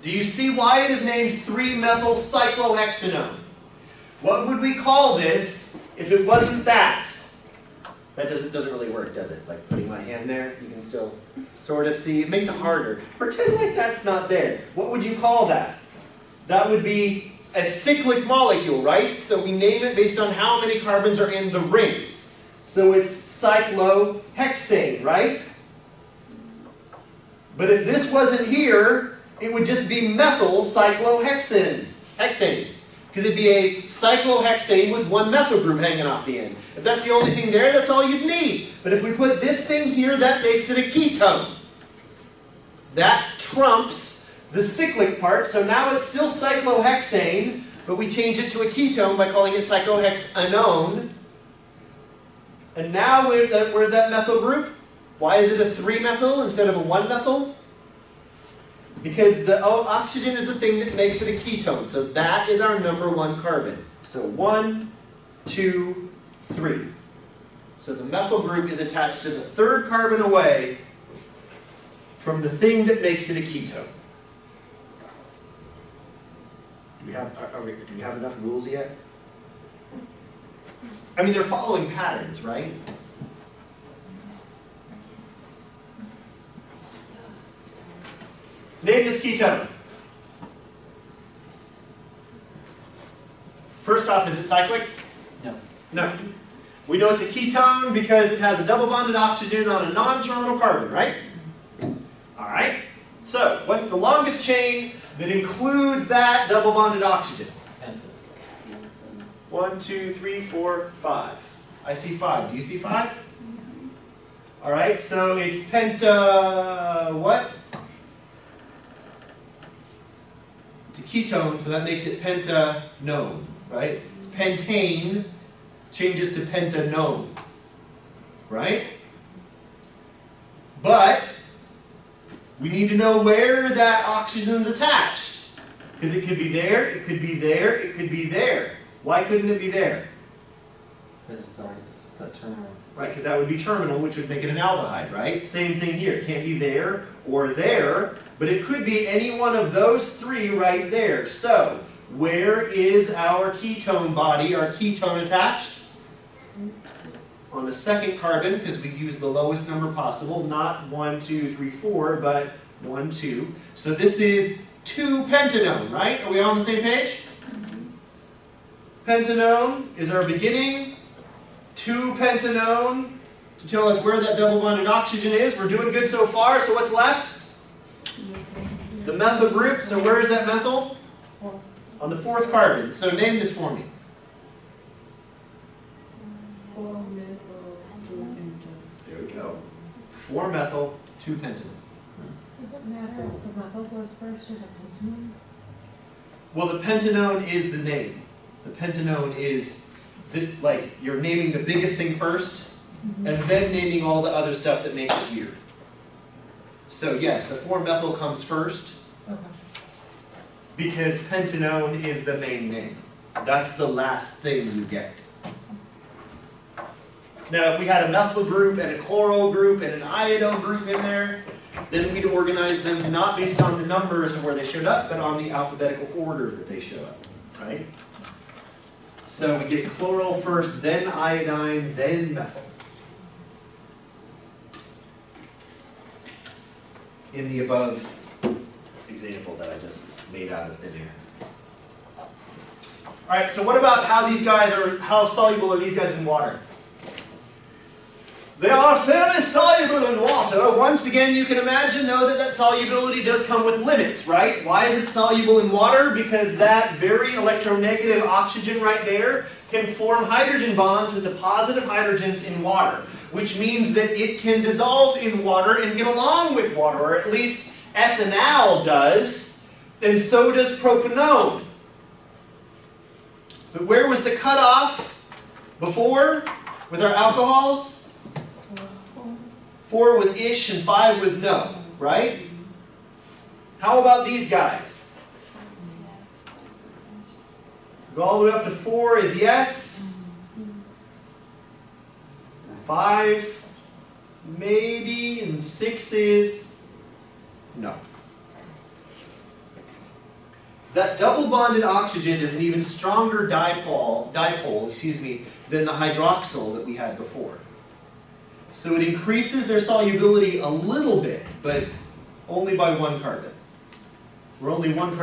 S1: Do you see why it is named 3-methylcyclohexanone? What would we call this if it wasn't that? That doesn't really work, does it? Like putting my hand there, you can still sort of see. It makes it harder. Pretend like that's not there. What would you call that? That would be a cyclic molecule, right? So we name it based on how many carbons are in the ring. So it's cyclohexane, right? But if this wasn't here, it would just be methylcyclohexane. Because it'd be a cyclohexane with 1 methyl group hanging off the end. If that's the only thing there, that's all you'd need. But if we put this thing here, that makes it a ketone. That trumps the cyclic part, so now it's still cyclohexane, but we change it to a ketone by calling it cyclohexanone. And now where's that methyl group? Why is it a 3-methyl instead of a 1-methyl? Because the oxygen is the thing that makes it a ketone. So that is our number 1 carbon. So 1, 2, 3. So the methyl group is attached to the 3rd carbon away from the thing that makes it a ketone. Do we have enough rules yet? I mean, they're following patterns, right? Name this ketone. First off, is it cyclic?
S5: No.
S1: No. We know it's a ketone because it has a double bonded oxygen on a non-terminal carbon, right? Alright. So, what's the longest chain that includes that double bonded oxygen? 1, 2, 3, 4, 5. I see 5. Do you see 5? Alright, so it's penta what? It's a ketone, so that makes it pentanone, right? Pentane changes to pentanone, right? But we need to know where that oxygen's attached. Because it could be there, it could be there, it could be there. Why couldn't it be there?
S5: Because it's the terminal.
S1: Right, because that would be terminal, which would make it an aldehyde, right? Same thing here. It can't be there or there, but it could be any one of those three right there. So, where is our ketone body, our ketone attached? On the second carbon, because we use the lowest number possible, not 1, 2, 3, 4, but 1, 2. So this is 2-pentanone, right? Are we all on the same page? Pentanone is our beginning. 2-pentanone to tell us where that double bonded oxygen is. We're doing good so far. So what's left? The methyl group. So where is that methyl? On the fourth carbon. So name this for me.
S2: 4-methyl-2-pentanone.
S1: There we go. 4-methyl 2-pentanone.
S2: Does it matter if the methyl goes first or the pentanone?
S1: Well, the pentanone is the name. The pentanone is this, like, you're naming the biggest thing first, and then naming all the other stuff that makes it weird. So yes, the 4-methyl comes first,
S2: Okay.
S1: because pentanone is the main name. That's the last thing you get. Now, if we had a methyl group and a chloro group and an iodo group in there, then we'd organize them not based on the numbers of where they showed up, but on the alphabetical order that they show up, right? So we get chloral first, then iodine, then methyl. In the above example that I just made out of thin air. Alright, so what about how these guys are, how soluble are these guys in water? They are fairly soluble in water. Once again, you can imagine, though, that that solubility does come with limits, right? Why is it soluble in water? Because that very electronegative oxygen right there can form hydrogen bonds with the positive hydrogens in water, which means that it can dissolve in water and get along with water, or at least ethanol does, and so does propanone. But where was the cutoff before with our alcohols? 4 was ish and 5 was no, right? How about these guys? Go all the way up to 4 is yes. 5 maybe, and 6 is no. That double bonded oxygen is an even stronger dipole, than the hydroxyl that we had before. So it increases their solubility a little bit, but only by 1 carbon. We're only 1 carbon